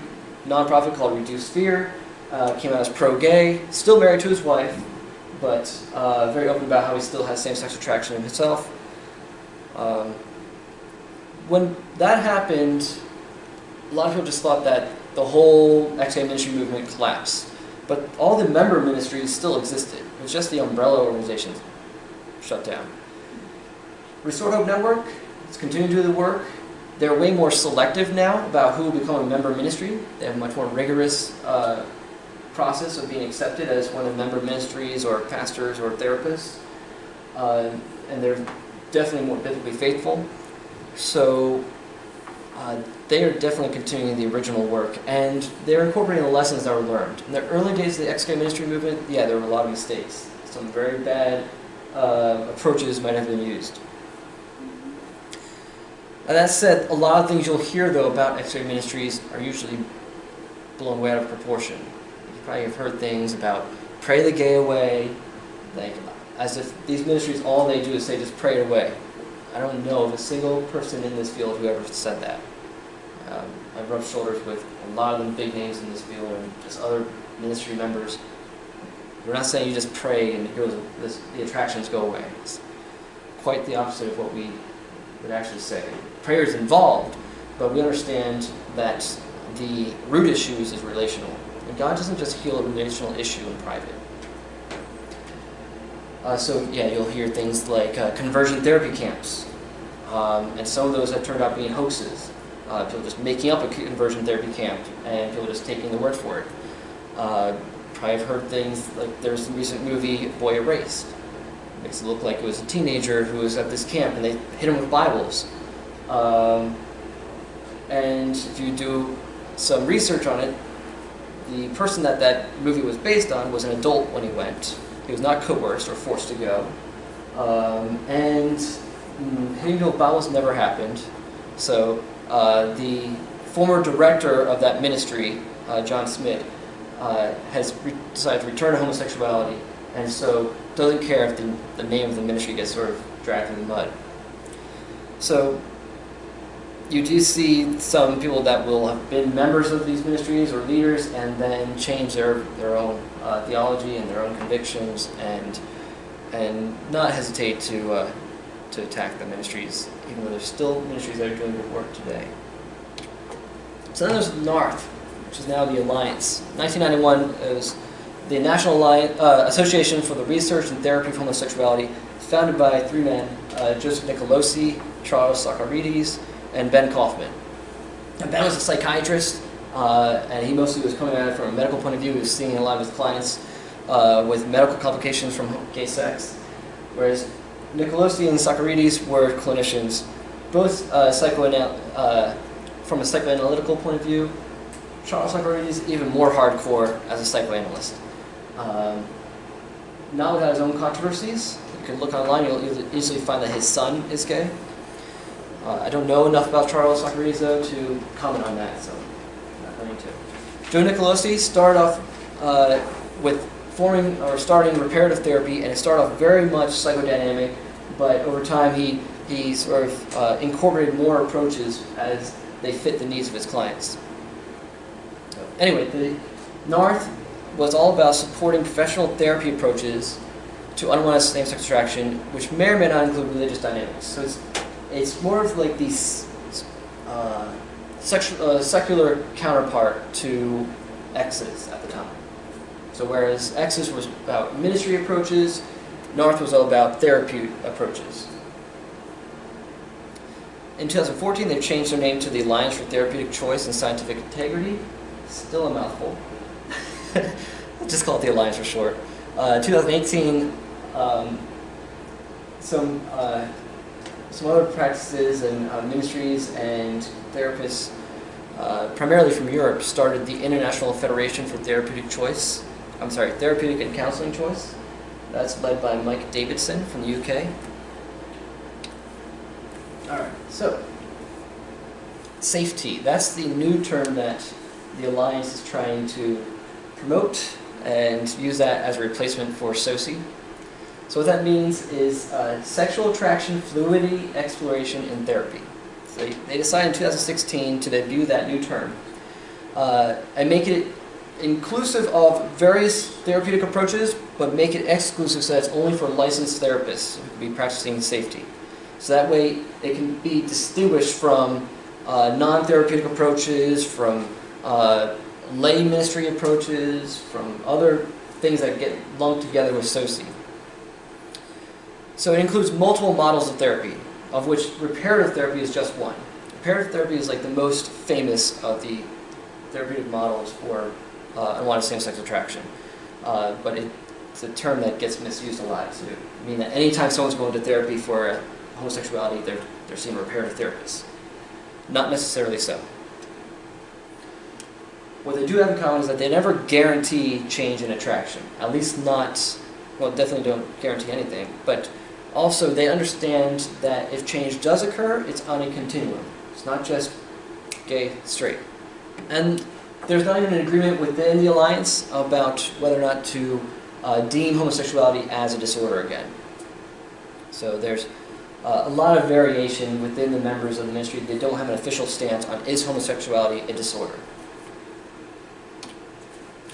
S2: nonprofit called Reduce Fear, came out as pro-gay, still married to his wife, but very open about how he still has same-sex attraction in himself. When that happened, a lot of people just thought that the whole XA ministry movement collapsed. But all the member ministries still existed. It was just the umbrella organizations shut down. Restored Hope Network is continuing to do the work. They're way more selective now about who will become a member ministry. They have a much more rigorous process of being accepted as one of the member ministries or pastors or therapists. And they're definitely more biblically faithful. So they are definitely continuing the original work, and they're incorporating the lessons that were learned. In the early days of the XK ministry movement, yeah, there were a lot of mistakes. Some very bad approaches might have been used. And that said, a lot of things you'll hear, though, about XK ministries are usually blown way out of proportion. You probably have heard things about pray the gay away, like as if these ministries, all they do is say just pray it away. I don't know of a single person in this field who ever said that. I've rubbed shoulders with a lot of the big names in this field and just other ministry members. We're not saying you just pray and the attractions go away. It's quite the opposite of what we would actually say. Prayer is involved, but we understand that the root issues is relational. And God doesn't just heal a relational issue in private. So yeah, you'll hear things like conversion therapy camps. And some of those have turned out being hoaxes. People just making up a conversion therapy camp and people just taking the word for it. Probably have heard things like there's a recent movie, Boy Erased. It makes it look like it was a teenager who was at this camp and they hit him with Bibles. And if you do some research on it, the person that movie was based on was an adult when he went. He was not coerced or forced to go. And hitting him with Bibles never happened. So the former director of that ministry, John Smith, has decided to return to homosexuality, and so doesn't care if the name of the ministry gets sort of dragged in the mud. So you do see some people that will have been members of these ministries or leaders and then change their own theology and their own convictions and not hesitate to attack the ministries, even though there's still ministries that are doing good work today. So then there's North, which is now the Alliance. 1991 it was the National Association for the Research and Therapy of Homosexuality, founded by three men, Joseph Nicolosi, Charles Socarides, and Ben Kaufman. And Ben was a psychiatrist, and he mostly was coming at it from a medical point of view. He was seeing a lot of his clients with medical complications from gay sex, whereas Nicolosi and Socarides were clinicians, both from a psychoanalytical point of view. Charles Socarides even more hardcore as a psychoanalyst. Not without his own controversies. You can look online, you'll easily find that his son is gay. I don't know enough about Charles Socarides, though, to comment on that, so I'm not going to. Joe Nicolosi started off with starting reparative therapy, and it started off very much psychodynamic, but over time he sort of incorporated more approaches as they fit the needs of his clients. Anyway, the North was all about supporting professional therapy approaches to unwanted same-sex attraction, which may or may not include religious dynamics. So it's more of like the secular counterpart to Exodus at the time. So whereas Exodus was about ministry approaches, North was all about therapeutic approaches. In 2014, they've changed their name to the Alliance for Therapeutic Choice and Scientific Integrity. Still a mouthful. Just call it the Alliance for short. 2018, some other practices and ministries and therapists, primarily from Europe, started the International Federation for Therapeutic Therapeutic and Counseling Choice. That's led by Mike Davidson from the UK. Alright, so, safety. That's the new term that the Alliance is trying to promote and use that as a replacement for SOCE. So what that means is sexual attraction, fluidity, exploration, and therapy. So they decided in 2016 to debut that new term and make it inclusive of various therapeutic approaches, but make it exclusive so that it's only for licensed therapists who can be practicing safety. So that way it can be distinguished from non-therapeutic approaches, from lay ministry approaches, from other things that get lumped together with SOCE. So it includes multiple models of therapy, of which reparative therapy is just one. Reparative therapy is like the most famous of the therapeutic models for unwanted same-sex attraction. But it's a term that gets misused a lot to mean that anytime someone's going to therapy for homosexuality, they're seeing a reparative therapist. Not necessarily so. What they do have in common is that they never guarantee change in attraction. At least not, well, definitely don't guarantee anything, but also they understand that if change does occur, it's on a continuum. It's not just gay, straight. And there's not even an agreement within the Alliance about whether or not to deem homosexuality as a disorder again. So there's a lot of variation within the members of the ministry. They don't have an official stance on is homosexuality a disorder.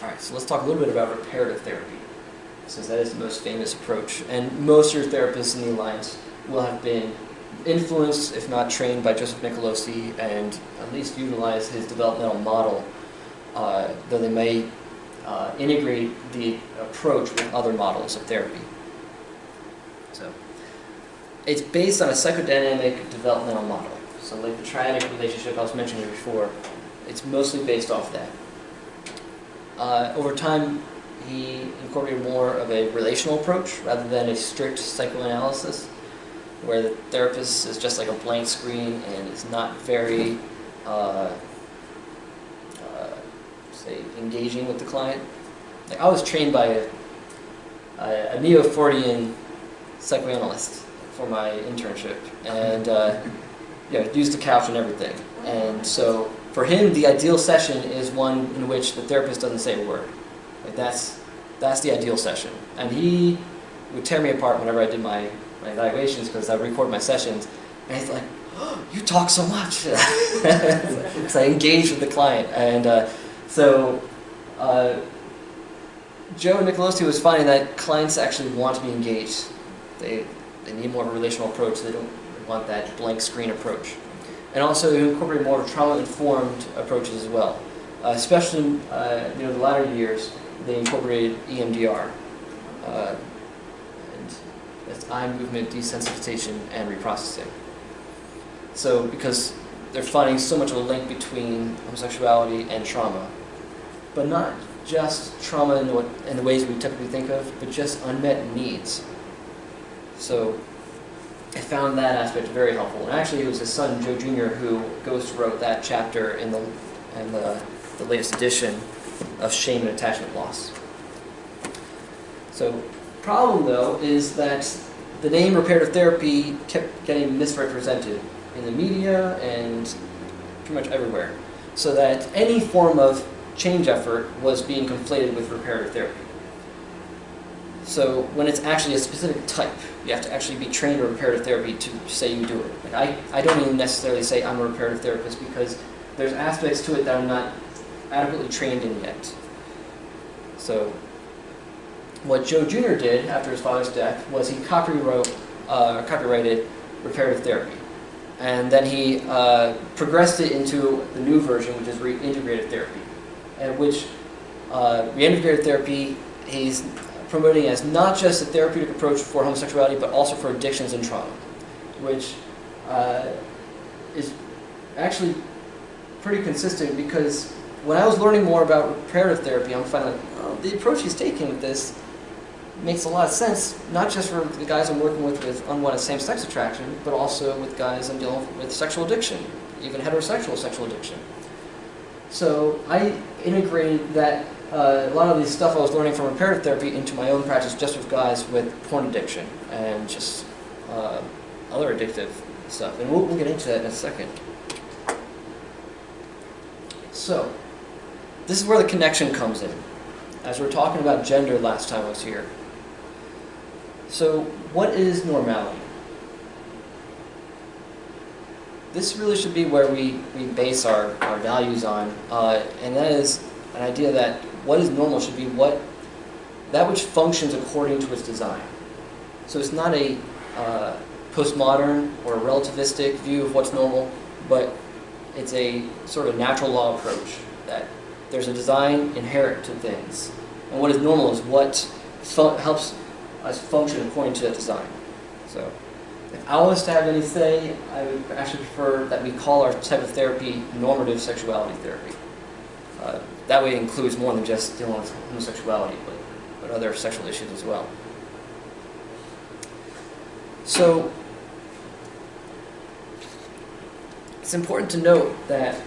S2: Alright, so let's talk a little bit about reparative therapy, since that is the most famous approach. And most of your therapists in the Alliance will have been influenced, if not trained, by Joseph Nicolosi and at least utilize his developmental model, though they may integrate the approach with other models of therapy. So, it's based on a psychodynamic developmental model. So like the triadic relationship I was mentioning before, it's mostly based off that. Over time, he incorporated more of a relational approach rather than a strict psychoanalysis, where the therapist is just like a blank screen and is not very, say, engaging with the client. Like, I was trained by a neo-Freudian psychoanalyst for my internship, and used the couch and everything. And so, for him, the ideal session is one in which the therapist doesn't say a word. Like that's the ideal session. And he would tear me apart whenever I did my evaluations, because I would record my sessions, and he's like, oh, "You talk so much," because I engage with the client. And Joe Nicolosi was finding that clients actually want to be engaged. They need more of a relational approach. They don't want that blank screen approach. And also incorporate more trauma-informed approaches as well. Especially in the latter years, they incorporated EMDR, and that's eye movement desensitization and reprocessing. So because they're finding so much of a link between homosexuality and trauma, but not just trauma in the ways we typically think of, but just unmet needs. So I found that aspect very helpful. And actually, it was his son, Joe Jr., who wrote that chapter in the latest edition of Shame and Attachment Loss. So, problem though is that the name reparative therapy kept getting misrepresented in the media and pretty much everywhere, so that any form of change effort was being conflated with reparative therapy. So when it's actually a specific type, you have to actually be trained in reparative therapy to say you do it. Like I don't even necessarily say I'm a reparative therapist, because there's aspects to it that I'm not adequately trained in yet. So what Joe Jr. did after his father's death was he copyrighted reparative therapy. And then he progressed it into the new version, which is reintegrated therapy, and which reintegrated therapy he's promoting as not just a therapeutic approach for homosexuality, but also for addictions and trauma, which is actually pretty consistent, because when I was learning more about reparative therapy, I'm finding like, oh, the approach he's taking with this makes a lot of sense, not just for the guys I'm working with unwanted same-sex attraction, but also with guys I'm dealing with sexual addiction, even heterosexual sexual addiction. So I integrated that a lot of the stuff I was learning from reparative therapy into my own practice, just with guys with porn addiction and just other addictive stuff. And we'll get into that in a second. So this is where the connection comes in, as we were talking about gender last time I was here. So what is normality? This really should be where we base our values on, and that is an idea that what is normal should be that which functions according to its design. So it's not a postmodern or a relativistic view of what's normal, but it's a sort of natural law approach that there's a design inherent to things, and what is normal is what helps us function according to that design. So if I was to have any say, I would actually prefer that we call our type of therapy normative sexuality therapy. That way it includes more than just dealing with homosexuality, but other sexual issues as well. So it's important to note that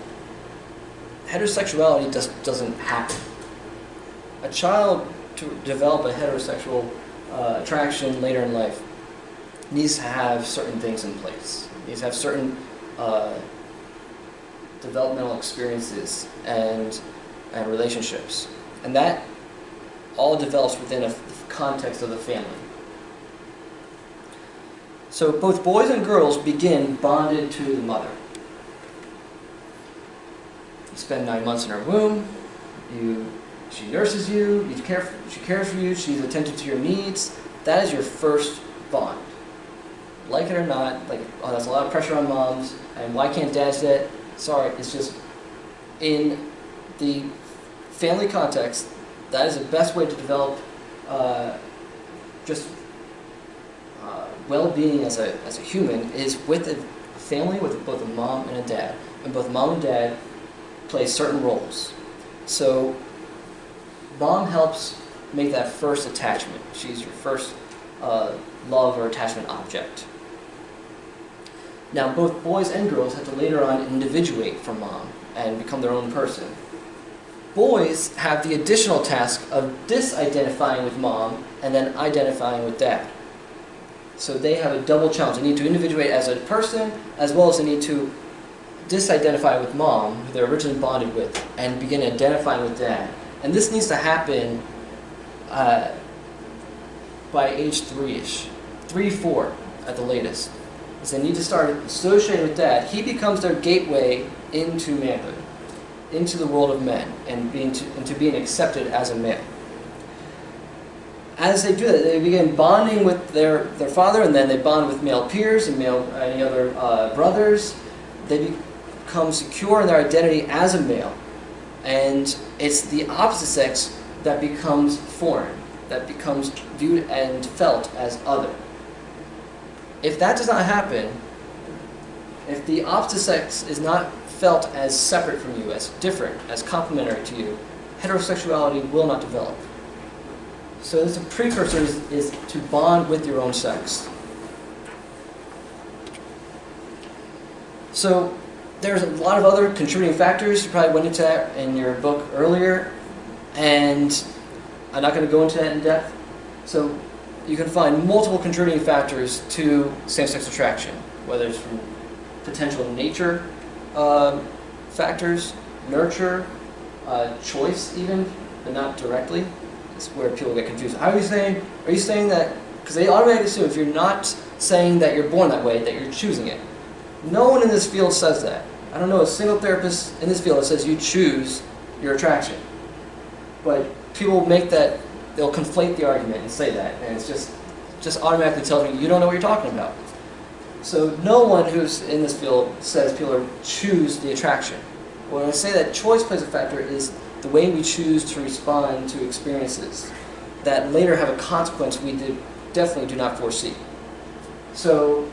S2: heterosexuality doesn't happen. A child to develop a heterosexual attraction later in life needs to have certain things in place. Needs to have certain developmental experiences and relationships. And that all develops within a context of the family. So both boys and girls begin bonded to the mother. You spend 9 months in her womb, she nurses you, she cares for you, she's attentive to your needs. That is your first bond. Like it or not, like, oh, that's a lot of pressure on moms, and why can't dads do that? Sorry, it's just in the family context, that is the best way to develop well-being as a human, is with a family with both a mom and a dad. And both mom and dad play certain roles. So mom helps make that first attachment. She's your first love or attachment object. Now both boys and girls have to later on individuate from mom and become their own person. Boys have the additional task of disidentifying with mom and then identifying with dad. So they have a double challenge. They need to individuate as a person, as well as they need to disidentify with mom, who they're originally bonded with, and begin identifying with dad. And this needs to happen by age 3-ish, 3, 4 at the latest. So they need to start associating with dad. He becomes their gateway into manhood, into the world of men, and into being accepted as a male. As they do that, they begin bonding with their father, and then they bond with male peers and any other brothers. They become secure in their identity as a male. And it's the opposite sex that becomes foreign, that becomes viewed and felt as other. If that does not happen, if the opposite sex is not felt as separate from you, as different, as complementary to you, heterosexuality will not develop. So the precursor is to bond with your own sex. So there's a lot of other contributing factors. You probably went into that in your book earlier, and I'm not going to go into that in depth. So you can find multiple contributing factors to same-sex attraction, whether it's from potential nature factors, nurture, choice even, but not directly. It's where people get confused. How are you saying? Are you saying that? Because they automatically assume if you're not saying that you're born that way, that you're choosing it. No one in this field says that. I don't know a single therapist in this field that says you choose your attraction. But people make that, they'll conflate the argument and say that, and it's just automatically tells me you don't know what you're talking about. So no one who's in this field says people choose the attraction. When I say that choice plays a factor is the way we choose to respond to experiences that later have a consequence we definitely do not foresee. So,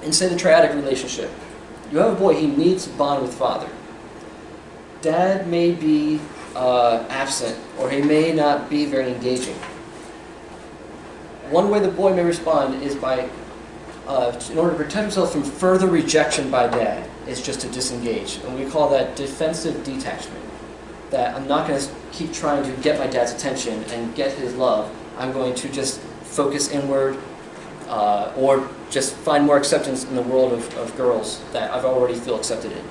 S2: in say the triadic relationship, you have a boy, he needs to bond with father. Dad may be absent, or he may not be very engaging. One way the boy may respond is by, in order to protect himself from further rejection by dad, is just to disengage. And we call that defensive detachment. That I'm not going to keep trying to get my dad's attention and get his love. I'm going to just focus inward, or just find more acceptance in the world of girls that I've already feel accepted in.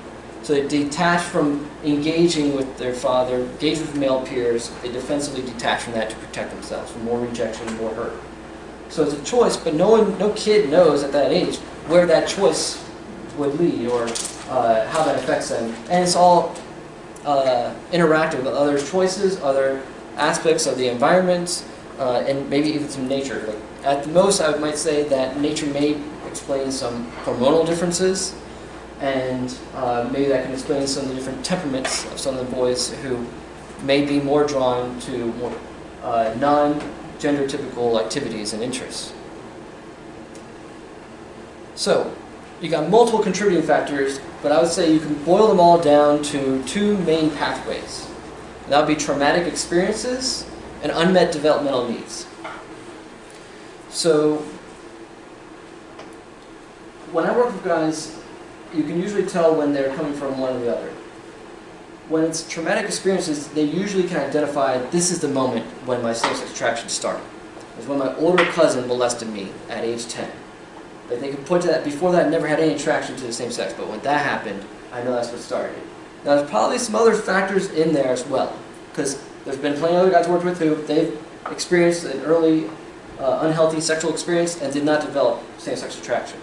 S2: So they detach from engaging with their father, engage with male peers, they defensively detach from that to protect themselves from more rejection, more hurt. So it's a choice, but no kid knows at that age where that choice would lead or how that affects them. And it's all interactive with other choices, other aspects of the environment, and maybe even some nature. Like, at the most, I might say that nature may explain some hormonal differences, and maybe that can explain some of the different temperaments of some of the boys who may be more drawn to more non-gender typical activities and interests. So, you got multiple contributing factors, but I would say you can boil them all down to two main pathways. That would be traumatic experiences and unmet developmental needs. So, when I work with guys, you can usually tell when they're coming from one or the other. When it's traumatic experiences, they usually can identify this is the moment when my same-sex attraction started. It's when my older cousin molested me at age 10. But they can point to that. Before that, I never had any attraction to the same sex, but when that happened, I know that's what started it. Now, there's probably some other factors in there as well, because there's been plenty of other guys I worked with who they've experienced an early unhealthy sexual experience and did not develop same-sex attraction.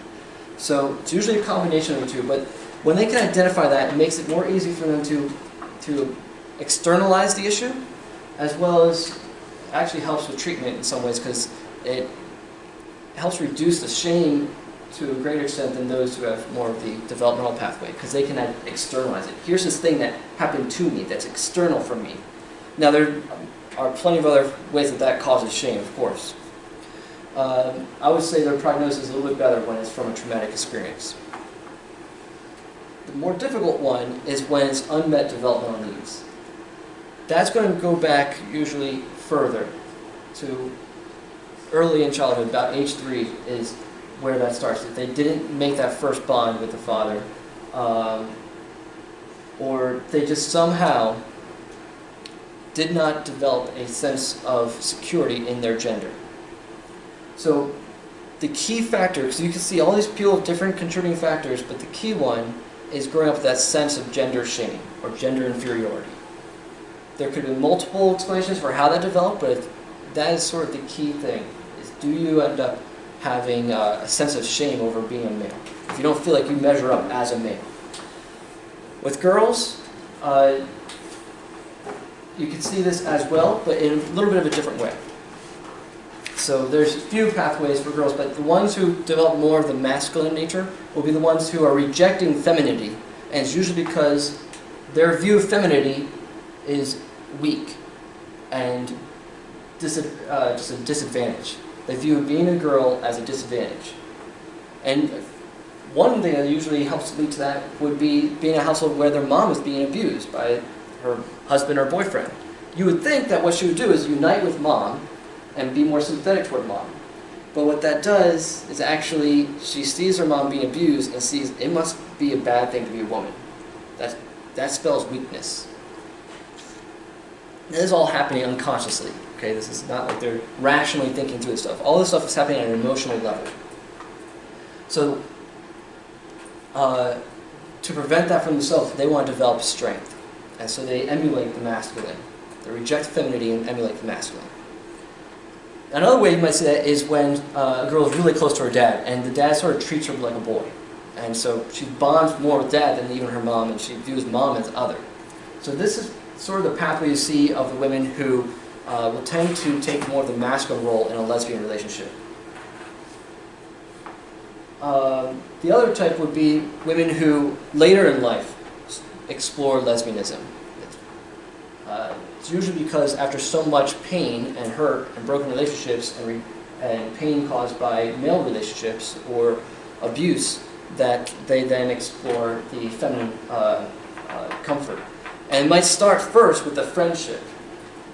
S2: So it's usually a combination of the two, but when they can identify that, it makes it more easy for them to externalize the issue, as well as actually helps with treatment in some ways, because it helps reduce the shame to a greater extent than those who have more of the developmental pathway, because they can externalize it. Here's this thing that happened to me that's external from me. Now, there are plenty of other ways that causes shame, of course. I would say their prognosis is a little bit better when it's from a traumatic experience. The more difficult one is when it's unmet developmental needs. That's going to go back usually further to early in childhood, about age 3 is where that starts. If they didn't make that first bond with the father, or they just somehow did not develop a sense of security in their gender. So the key factor, because you can see all these people have different contributing factors, but the key one is growing up with that sense of gender shame or gender inferiority. There could be multiple explanations for how that developed, but that is sort of the key thing. Is do you end up having a sense of shame over being a male? If you don't feel like you measure up as a male. With girls, you can see this as well, but in a little bit of a different way. So there's a few pathways for girls, but the ones who develop more of the masculine nature will be the ones who are rejecting femininity, and it's usually because their view of femininity is weak and just a disadvantage. They view being a girl as a disadvantage. And one thing that usually helps lead to that would be being in a household where their mom is being abused by her husband or boyfriend. You would think that what she would do is unite with mom and be more sympathetic toward mom. But what that does is actually she sees her mom being abused and sees it must be a bad thing to be a woman. That spells weakness. This is all happening unconsciously. Okay, this is not like they're rationally thinking through this stuff. All this stuff is happening at an emotional level. So, to prevent that from themselves, they want to develop strength. And so they emulate the masculine. They reject femininity and emulate the masculine. Another way you might see that is when a girl is really close to her dad, and the dad sort of treats her like a boy. And so she bonds more with dad than even her mom, and she views mom as other. So this is sort of the pathway you see of the women who will tend to take more of the masculine role in a lesbian relationship. The other type would be women who later in life explore lesbianism. It's usually because after so much pain and hurt and broken relationships and pain caused by male relationships or abuse that they then explore the feminine comfort. And it might start first with a friendship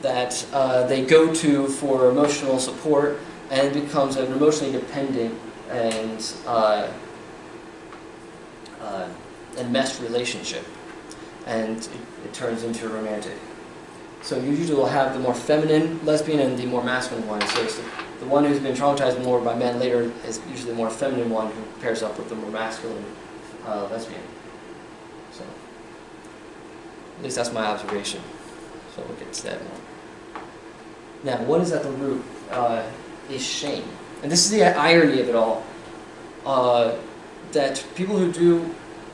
S2: that they go to for emotional support, and it becomes an emotionally dependent and enmeshed relationship, and it turns into romantic. So you usually will have the more feminine lesbian and the more masculine one. So it's the one who's been traumatized more by men later is usually the more feminine one who pairs up with the more masculine lesbian. So at least that's my observation. So we'll get to that more. Now, what is at the root is shame. And this is the irony of it all. That people who do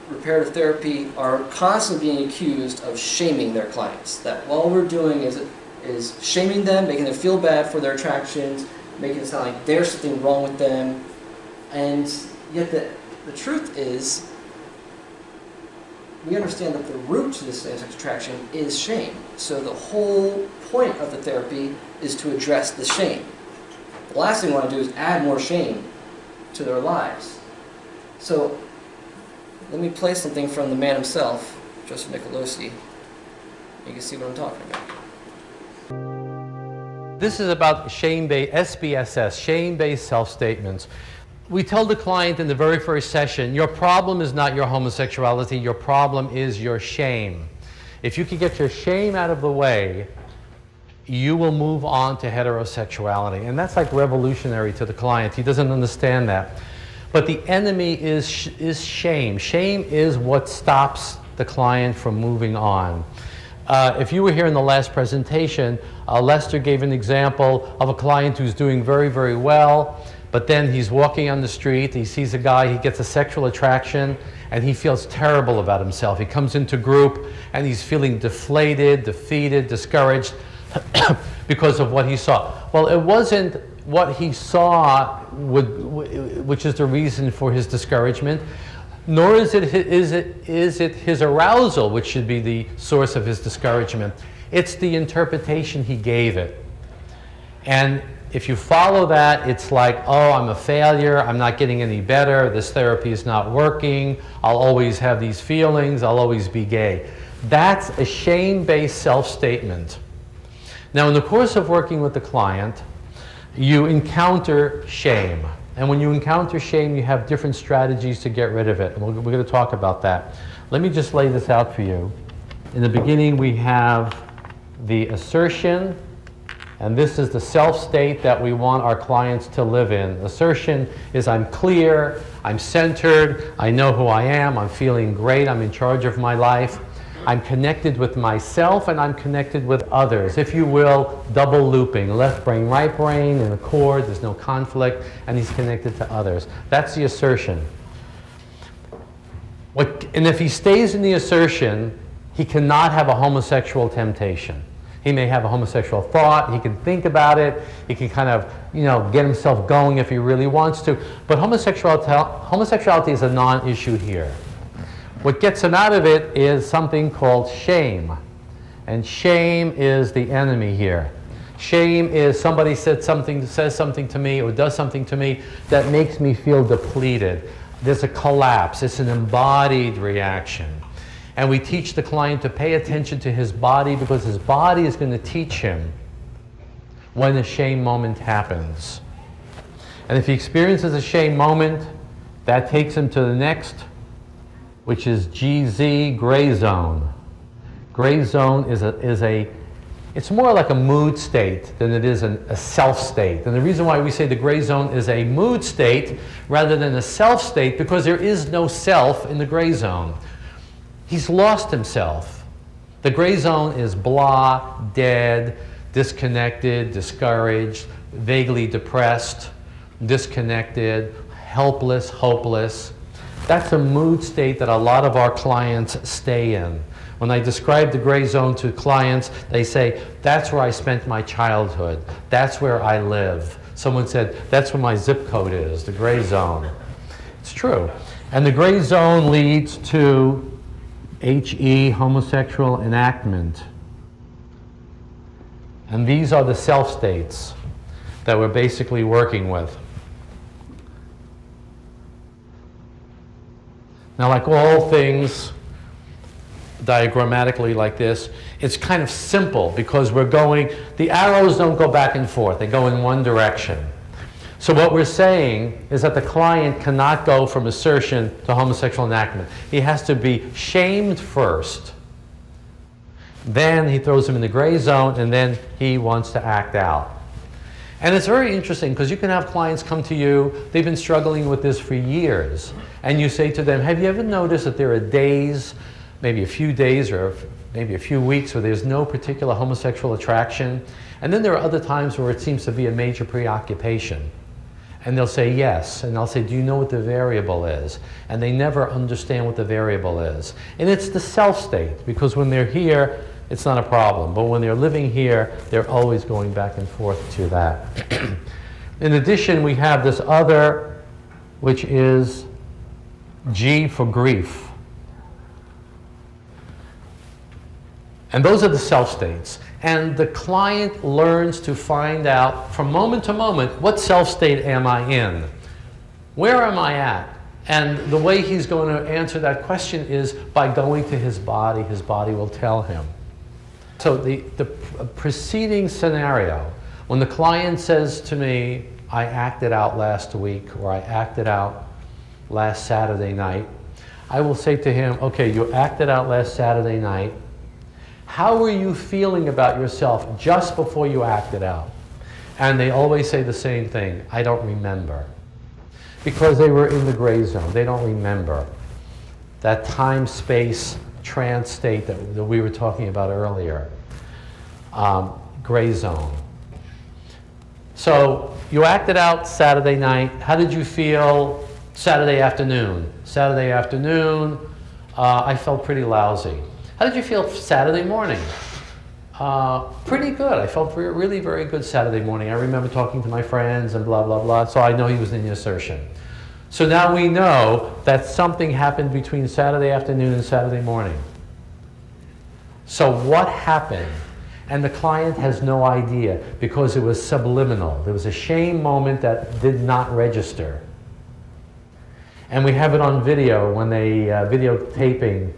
S2: reparative therapy are constantly being accused of shaming their clients. That all we're doing is shaming them, making them feel bad for their attractions, making it sound like there's something wrong with them. And yet the truth is, we understand that the root to this same-sex attraction is shame. So the whole point of the therapy is to address the shame. The last thing we want to do is add more shame to their lives. So let me play something from the man himself, Joseph Nicolosi. You can see what I'm talking about.
S4: This is about shame-based, SBSS, shame-based self-statements. We tell the client in the very first session, your problem is not your homosexuality, your problem is your shame. If you can get your shame out of the way, you will move on to heterosexuality. And that's like revolutionary to the client. He doesn't understand that. But the enemy is shame. Shame is what stops the client from moving on. If you were here in the last presentation, Lester gave an example of a client who's doing very, very well, but then he's walking on the street, he sees a guy, he gets a sexual attraction, and he feels terrible about himself. He comes into group, and he's feeling deflated, defeated, discouraged because of what he saw. Well, it wasn't what he saw which is the reason for his discouragement, nor is it his arousal which should be the source of his discouragement. It's the interpretation he gave it. And if you follow that, it's like, oh, I'm a failure, I'm not getting any better, this therapy is not working, I'll always have these feelings, I'll always be gay. That's a shame-based self-statement. Now, in the course of working with the client, you encounter shame. And when you encounter shame, you have different strategies to get rid of it. And we're going to talk about that. Let me just lay this out for you. In the beginning, we have the assertion, and this is the self-state that we want our clients to live in. Assertion is I'm clear, I'm centered, I know who I am, I'm feeling great, I'm in charge of my life. I'm connected with myself and I'm connected with others. If you will, double looping. Left brain, right brain, in accord, there's no conflict, and he's connected to others. That's the assertion. And if he stays in the assertion, he cannot have a homosexual temptation. He may have a homosexual thought, he can think about it, he can kind of, get himself going if he really wants to. But homosexuality is a non-issue here. What gets him out of it is something called shame. And shame is the enemy here. Shame is somebody says something to me or does something to me that makes me feel depleted. There's a collapse. It's an embodied reaction. And we teach the client to pay attention to his body because his body is going to teach him when a shame moment happens. And if he experiences a shame moment, that takes him to the next, which is GZ, gray zone. Gray zone it's more like a mood state than it is a self state. And the reason why we say the gray zone is a mood state rather than a self state, because there is no self in the gray zone. He's lost himself. The gray zone is blah, dead, disconnected, discouraged, vaguely depressed, disconnected, helpless, hopeless. That's a mood state that a lot of our clients stay in. When I describe the gray zone to clients, they say, that's where I spent my childhood. That's where I live. Someone said, that's where my zip code is, the gray zone. It's true. And the gray zone leads to HE, homosexual enactment. And these are the self states that we're basically working with. Now, like all things diagrammatically like this, it's kind of simple because the arrows don't go back and forth, they go in one direction. So what we're saying is that the client cannot go from assertion to homosexual enactment. He has to be shamed first. Then he throws him in the gray zone, and then he wants to act out. And it's very interesting because you can have clients come to you, they've been struggling with this for years, and you say to them, have you ever noticed that there are days, maybe a few days or maybe a few weeks, where there's no particular homosexual attraction? And then there are other times where it seems to be a major preoccupation. And they'll say yes, and I'll say, do you know what the variable is? And they never understand what the variable is. And it's the self state, because when they're here, it's not a problem. But when they're living here, they're always going back and forth to that. In addition, we have this other, which is G for grief. And those are the self states. And the client learns to find out from moment to moment, what self state am I in? Where am I at? And the way he's going to answer that question is by going to his body. His body will tell him. So the preceding scenario, when the client says to me, I acted out last week, or I acted out last Saturday night, I will say to him, okay, you acted out last Saturday night. How were you feeling about yourself just before you acted out? And they always say the same thing, I don't remember. Because they were in the gray zone, they don't remember. That time-space trance state that we were talking about earlier. Gray zone. So you acted out Saturday night. How did you feel Saturday afternoon? Saturday afternoon, I felt pretty lousy. How did you feel Saturday morning? Pretty good. I felt really very good Saturday morning. I remember talking to my friends and blah, blah, blah. So I know he was in the assertion. So now we know that something happened between Saturday afternoon and Saturday morning. So what happened? And the client has no idea because it was subliminal. There was a shame moment that did not register. And we have it on video when they videotaping,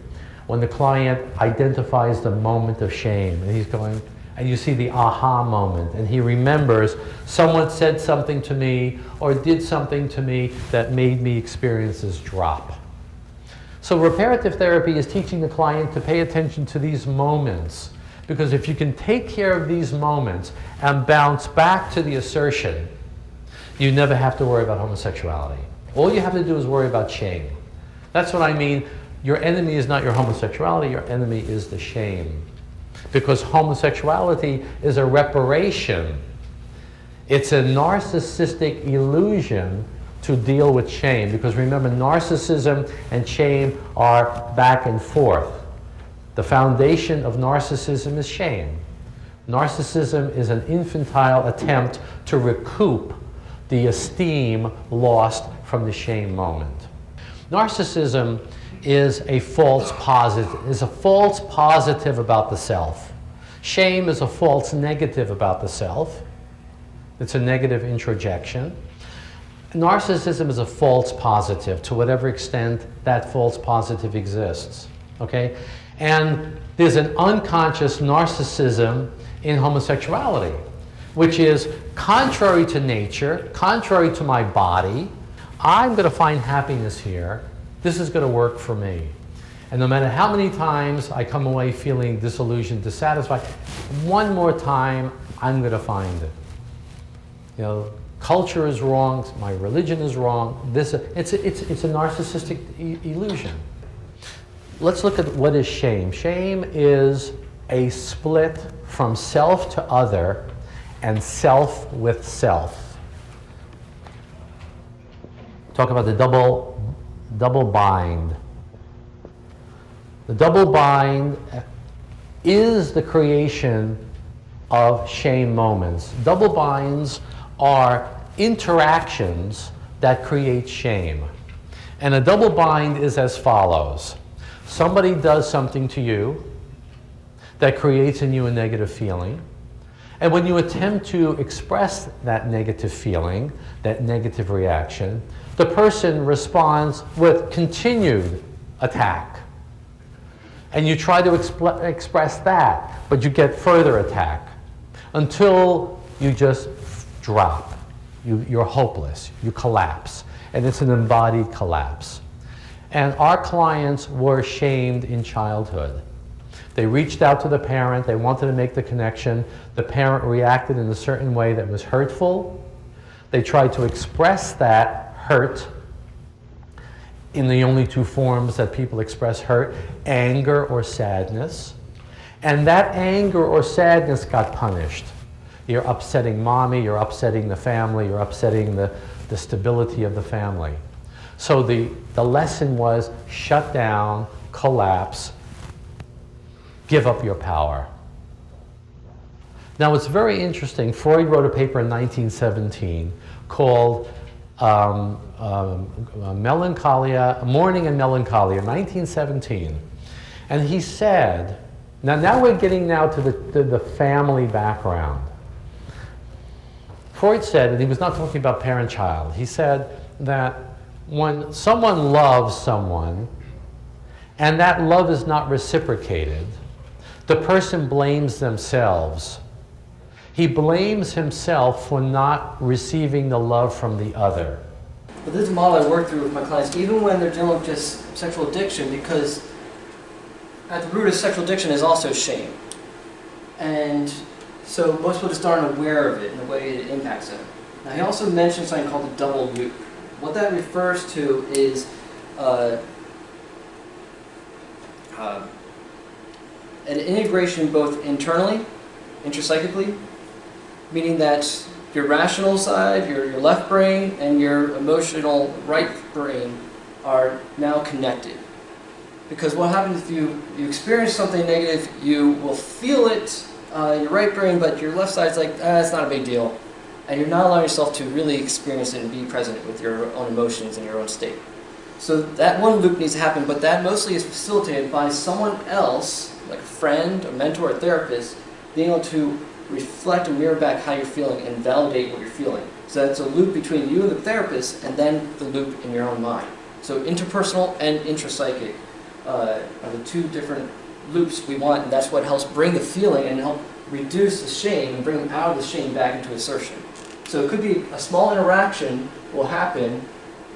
S4: when the client identifies the moment of shame. And he's going, and you see the aha moment. And he remembers, someone said something to me or did something to me that made me experience this drop. So reparative therapy is teaching the client to pay attention to these moments. Because if you can take care of these moments and bounce back to the assertion, you never have to worry about homosexuality. All you have to do is worry about shame. That's what I mean. Your enemy is not your homosexuality, your enemy is the shame. Because homosexuality is a reparation. It's a narcissistic illusion to deal with shame. Because remember, narcissism and shame are back and forth. The foundation of narcissism is shame. Narcissism is an infantile attempt to recoup the esteem lost from the shame moment. Narcissism is a false positive about the self. Shame is a false negative about the self. It's a negative introjection. Narcissism is a false positive to whatever extent that false positive exists. Okay? And there's an unconscious narcissism in homosexuality, which is contrary to nature, contrary to my body. I'm going to find happiness here. This is going to work for me. And no matter how many times I come away feeling disillusioned, dissatisfied, one more time, I'm going to find it. You know, culture is wrong, my religion is wrong. It's a narcissistic illusion. Let's look at what is shame. Shame is a split from self to other and self with self. Talk about the double bind. The double bind is the creation of shame moments. Double binds are interactions that create shame. And a double bind is as follows. Somebody does something to you that creates in you a negative feeling. And when you attempt to express that negative feeling, that negative reaction, the person responds with continued attack. And you try to express that, but you get further attack until you just drop. You're hopeless. You collapse. And it's an embodied collapse. And our clients were shamed in childhood. They reached out to the parent. They wanted to make the connection. The parent reacted in a certain way that was hurtful. They tried to express that hurt in the only two forms that people express hurt, anger or sadness. And that anger or sadness got punished. You're upsetting mommy, you're upsetting the family, you're upsetting the stability of the family. So the lesson was shut down, collapse, give up your power. Now it's very interesting. Freud wrote a paper in 1917 called Melancholia, Mourning and Melancholia, 1917. And he said, now we're getting now to the family background. Freud said, and he was not talking about parent-child, he said that when someone loves someone and that love is not reciprocated, the person blames themselves. He blames himself for not receiving the love from the other.
S2: But this is a model I work through with my clients, even when they're dealing with just sexual addiction, because at the root of sexual addiction is also shame. And so most people just aren't aware of it in the way it impacts them. Now he also mentioned something called the double loop. What that refers to is an integration both internally, intrapsychically, meaning that your rational side, your left brain, and your emotional right brain are now connected. Because what happens if you experience something negative, you will feel it in your right brain, but your left side's like, it's not a big deal. And you're not allowing yourself to really experience it and be present with your own emotions and your own state. So that one loop needs to happen, but that mostly is facilitated by someone else, like a friend, a mentor, a therapist, being able to reflect and mirror back how you're feeling and validate what you're feeling. So that's a loop between you and the therapist, and then the loop in your own mind. So interpersonal and intrapsychic are the two different loops we want, and that's what helps bring the feeling and help reduce the shame and bring them out of the shame back into assertion. So it could be a small interaction will happen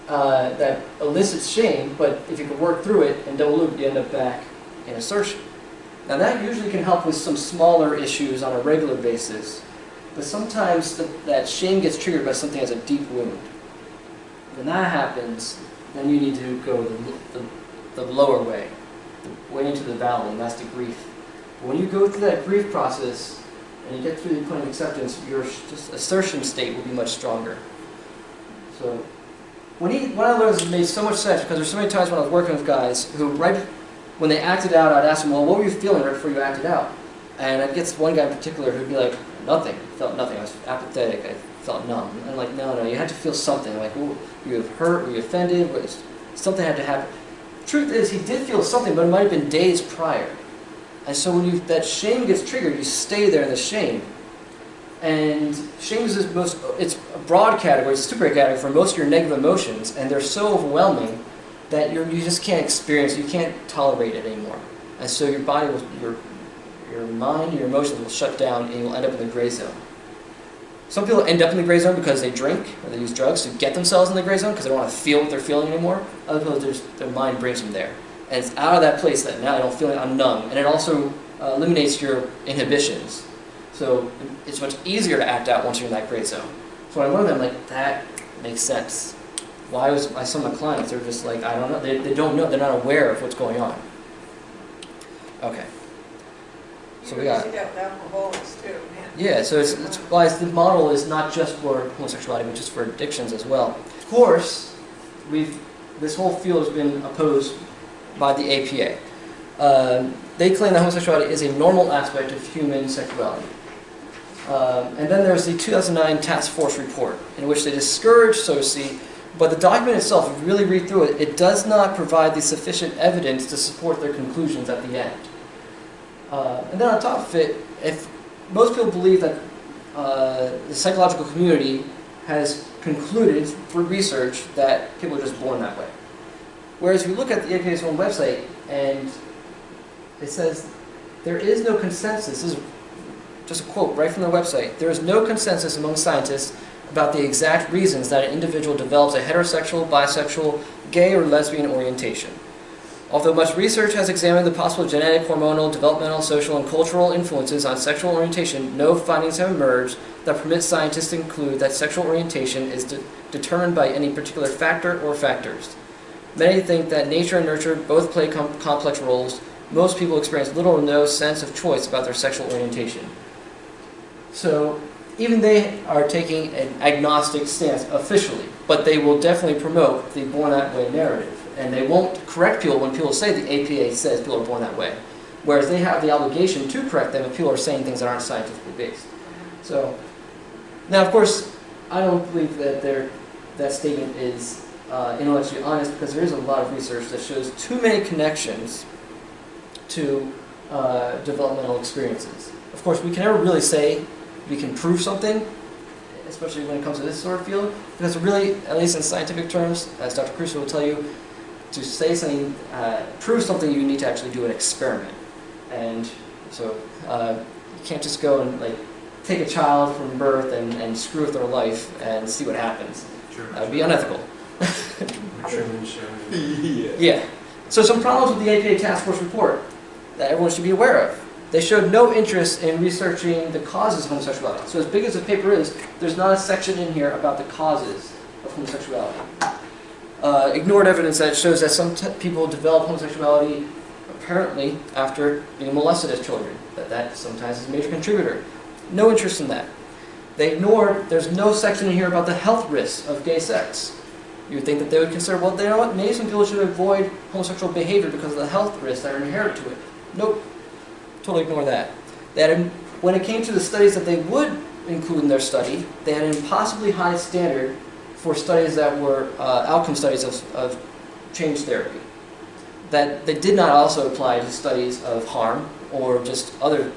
S2: that elicits shame, but if you can work through it and double loop, you end up back in assertion. Now that usually can help with some smaller issues on a regular basis, but sometimes that shame gets triggered by something that has a deep wound. When that happens, then you need to go the lower way, the way into the valley, and that's the grief. But when you go through that grief process and you get through the point of acceptance, your just assertion state will be much stronger. So when I learned this, it made so much sense, because there's so many times when I was working with guys who, right when they acted out, I'd ask them, well, what were you feeling right before you acted out? And I'd get this one guy in particular who'd be like, nothing. I felt nothing. I was apathetic. I felt numb. And I'm like, no, you had to feel something. I'm like, well, were you hurt? Were you offended? Something had to happen. Truth is, he did feel something, but it might have been days prior. And so when that shame gets triggered, you stay there in the shame. And shame is it's a broad category, it's a super category for most of your negative emotions, and they're so overwhelming that you just can't experience it, you can't tolerate it anymore. And so your body, your mind, your emotions will shut down, and you'll end up in the gray zone. Some people end up in the gray zone because they drink or they use drugs to get themselves in the gray zone because they don't want to feel what they're feeling anymore. Other people, their mind brings them there. And it's out of that place that now I don't feel it, I'm numb. And it also eliminates your inhibitions. So it's much easier to act out once you're in that gray zone. So when I learned that, I'm like, that makes sense. Why was some of my clients, they're just like, I don't know, they don't know, they're not aware of what's going on. Okay. So we got.
S1: You see that with alcoholics too, man.
S2: Yeah, so it's why the model is not just for homosexuality, but just for addictions as well. Of course, this whole field has been opposed by the APA. They claim that homosexuality is a normal aspect of human sexuality. And then there's the 2009 Task Force report, in which they discourage SOCE But the document itself, if you really read through it, it does not provide the sufficient evidence to support their conclusions at the end. And then on top of it, if most people believe that the psychological community has concluded through research that people are just born that way. Whereas if you look at the APA's own website, and it says, there is no consensus, this is just a quote right from their website, there is no consensus among scientists about the exact reasons that an individual develops a heterosexual, bisexual, gay, or lesbian orientation. Although much research has examined the possible genetic, hormonal, developmental, social, and cultural influences on sexual orientation, no findings have emerged that permit scientists to conclude that sexual orientation is determined by any particular factor or factors. Many think that nature and nurture both play complex roles. Most people experience little or no sense of choice about their sexual orientation. So even they are taking an agnostic stance officially, but they will definitely promote the born that way narrative. And they won't correct people when people say the APA says people are born that way. Whereas they have the obligation to correct them if people are saying things that aren't scientifically based. So, now of course, I don't believe that that statement is intellectually honest, because there is a lot of research that shows too many connections to developmental experiences. Of course, we can never really say we can prove something, especially when it comes to this sort of field, because really, at least in scientific terms, as Dr. Crusoe will tell you, to say something, prove something, you need to actually do an experiment. And so you can't just go and take a child from birth and screw with their life and see what happens. That would be unethical. Yeah. So some problems with the APA Task Force report that everyone should be aware of. They showed no interest in researching the causes of homosexuality. So as big as the paper is, there's not a section in here about the causes of homosexuality. Ignored evidence that shows that some people develop homosexuality apparently after being molested as children. That sometimes is a major contributor. No interest in that. They ignored, there's no section in here about the health risks of gay sex. You would think that they would consider, well, you know what, maybe some people should avoid homosexual behavior because of the health risks that are inherent to it. Nope. Totally ignore that. When it came to the studies that they would include in their study, they had an impossibly high standard for studies that were outcome studies of change therapy. That they did not also apply to studies of harm or just other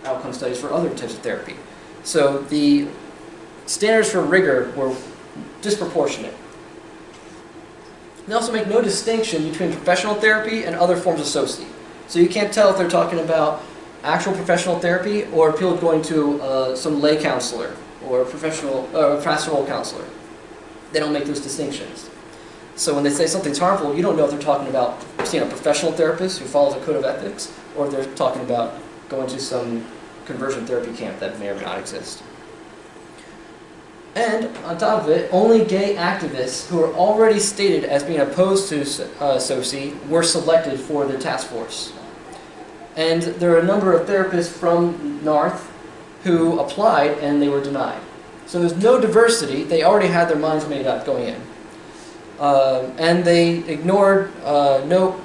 S2: outcome studies for other types of therapy. So the standards for rigor were disproportionate. They also make no distinction between professional therapy and other forms of SOCE. So you can't tell if they're talking about actual professional therapy or people going to some lay counselor or professional pastoral counselor. They don't make those distinctions. So when they say something's harmful, you don't know if they're talking about seeing a professional therapist who follows a code of ethics, or if they're talking about going to some conversion therapy camp that may or may not exist. And on top of it, only gay activists who are already stated as being opposed to SOCE were selected for the task force. And there are a number of therapists from North who applied and they were denied. So there's no diversity. They already had their minds made up going in. And they ignored,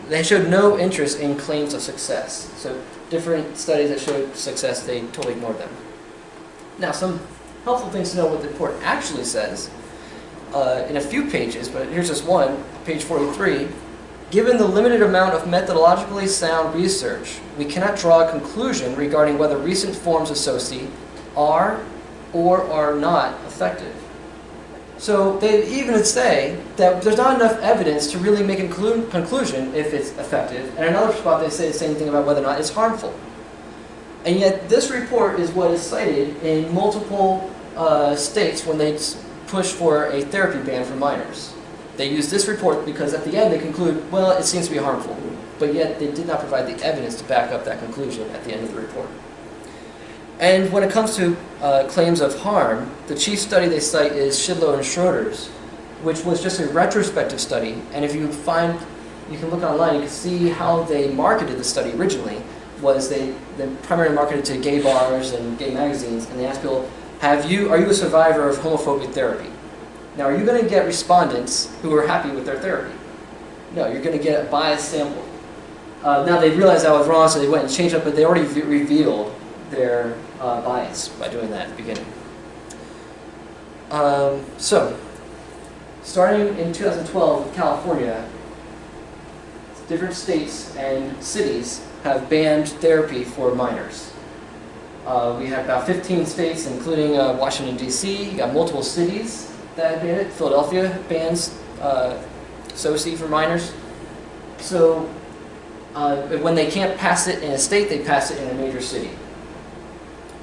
S2: they showed no interest in claims of success. So different studies that showed success, they totally ignored them. Now, some helpful things to know what the report actually says in a few pages, but here's just one, page 43. Given the limited amount of methodologically sound research, we cannot draw a conclusion regarding whether recent forms of SOCE are or are not effective. So they even say that there's not enough evidence to really make a conclusion if it's effective. And another spot they say the same thing about whether or not it's harmful. And yet this report is what is cited in multiple states when they push for a therapy ban for minors. They use this report because at the end they conclude, well, it seems to be harmful. But yet they did not provide the evidence to back up that conclusion at the end of the report. And when it comes to claims of harm, the chief study they cite is Shidlow and Schroeder's, which was just a retrospective study. And if you find, you can look online, you can see how they marketed the study originally. Was they primarily marketed to gay bars and gay magazines, and they asked people, are you a survivor of homophobic therapy? Now, are you going to get respondents who are happy with their therapy? No, you're going to get a biased sample. Now, they realized that was wrong, so they went and changed it, but they already revealed their bias by doing that at the beginning. So, starting in 2012 with California, different states and cities have banned therapy for minors. We have about 15 states, including Washington, D.C. You got multiple cities that ban it. Philadelphia bans SOCE for minors. So when they can't pass it in a state, they pass it in a major city.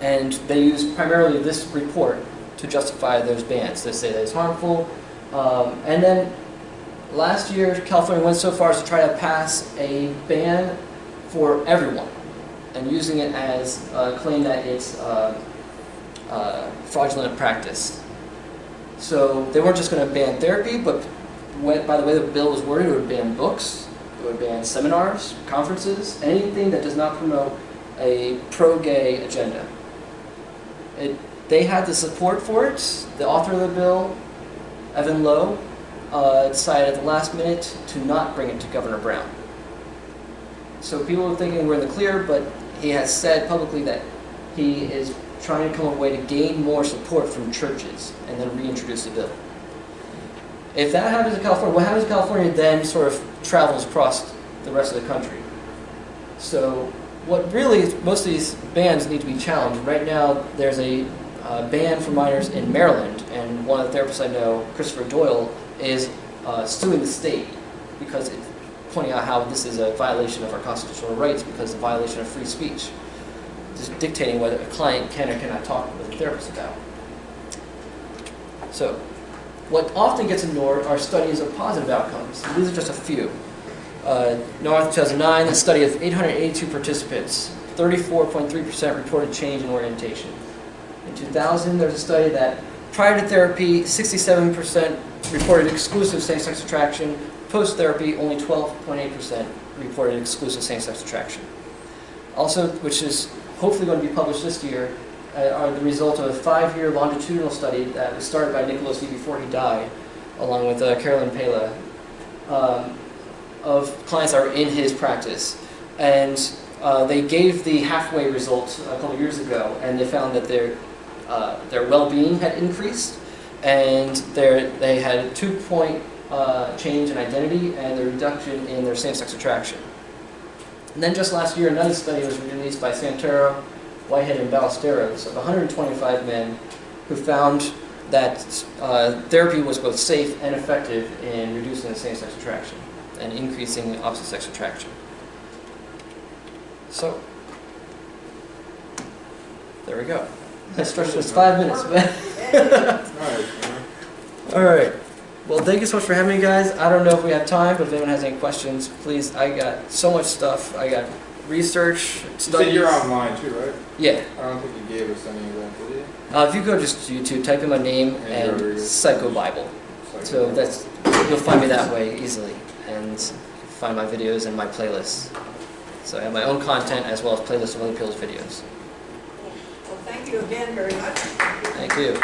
S2: And they use primarily this report to justify those bans. They say that it's harmful. And then last year, California went so far as to try to pass a ban for everyone, and using it as a claim that it's fraudulent practice. So they weren't just going to ban therapy, but by the way the bill was worded, it would ban books, it would ban seminars, conferences, anything that does not promote a pro-gay agenda. They had the support for it. The author of the bill, Evan Lowe, decided at the last minute to not bring it to Governor Brown. So people are thinking we're in the clear, but he has said publicly that he is trying to come up with a way to gain more support from churches and then reintroduce the bill. If that happens in California, what happens in California then sort of travels across the rest of the country. So what really, most of these bans need to be challenged. Right now there's a ban for minors in Maryland, and one of the therapists I know, Christopher Doyle, is suing the state because it's pointing out how this is a violation of our constitutional rights because it's a violation of free speech. Just dictating what a client can or cannot talk with a therapist about. So, what often gets ignored are studies of positive outcomes. These are just a few. North 2009, a study of 882 participants, 34.3% reported change in orientation. In 2000, there's a study that prior to therapy, 67% reported exclusive same-sex attraction. Post-therapy, only 12.8% reported exclusive same-sex attraction. Also, which is hopefully going to be published this year, are the result of a 5-year longitudinal study that was started by Nicholas before he died, along with Carolyn Pala, of clients that are in his practice. And they gave the halfway results a couple years ago, and they found that their well-being had increased, and they had a 2-point change in identity and a reduction in their same-sex attraction. And then just last year, another study was released by Santero, Whitehead, and Ballesteros of 125 men who found that therapy was both safe and effective in reducing the same-sex attraction and increasing opposite-sex attraction. So, there we go. I stretched just 5 minutes, man. All right. Well, thank you so much for having me, guys. I don't know if we have time, but if anyone has any questions, please. I got so much stuff. I got research, studies.
S3: You said you're online too, right?
S2: Yeah.
S3: I don't think you gave us any of that, did you?
S2: If you go just to YouTube, type in my name and PsychoBible. So that's, you'll find me that way easily, and find my videos and my playlists. So I have my own content as well as playlists of other people's videos.
S1: Well, thank you again very much.
S2: Thank you.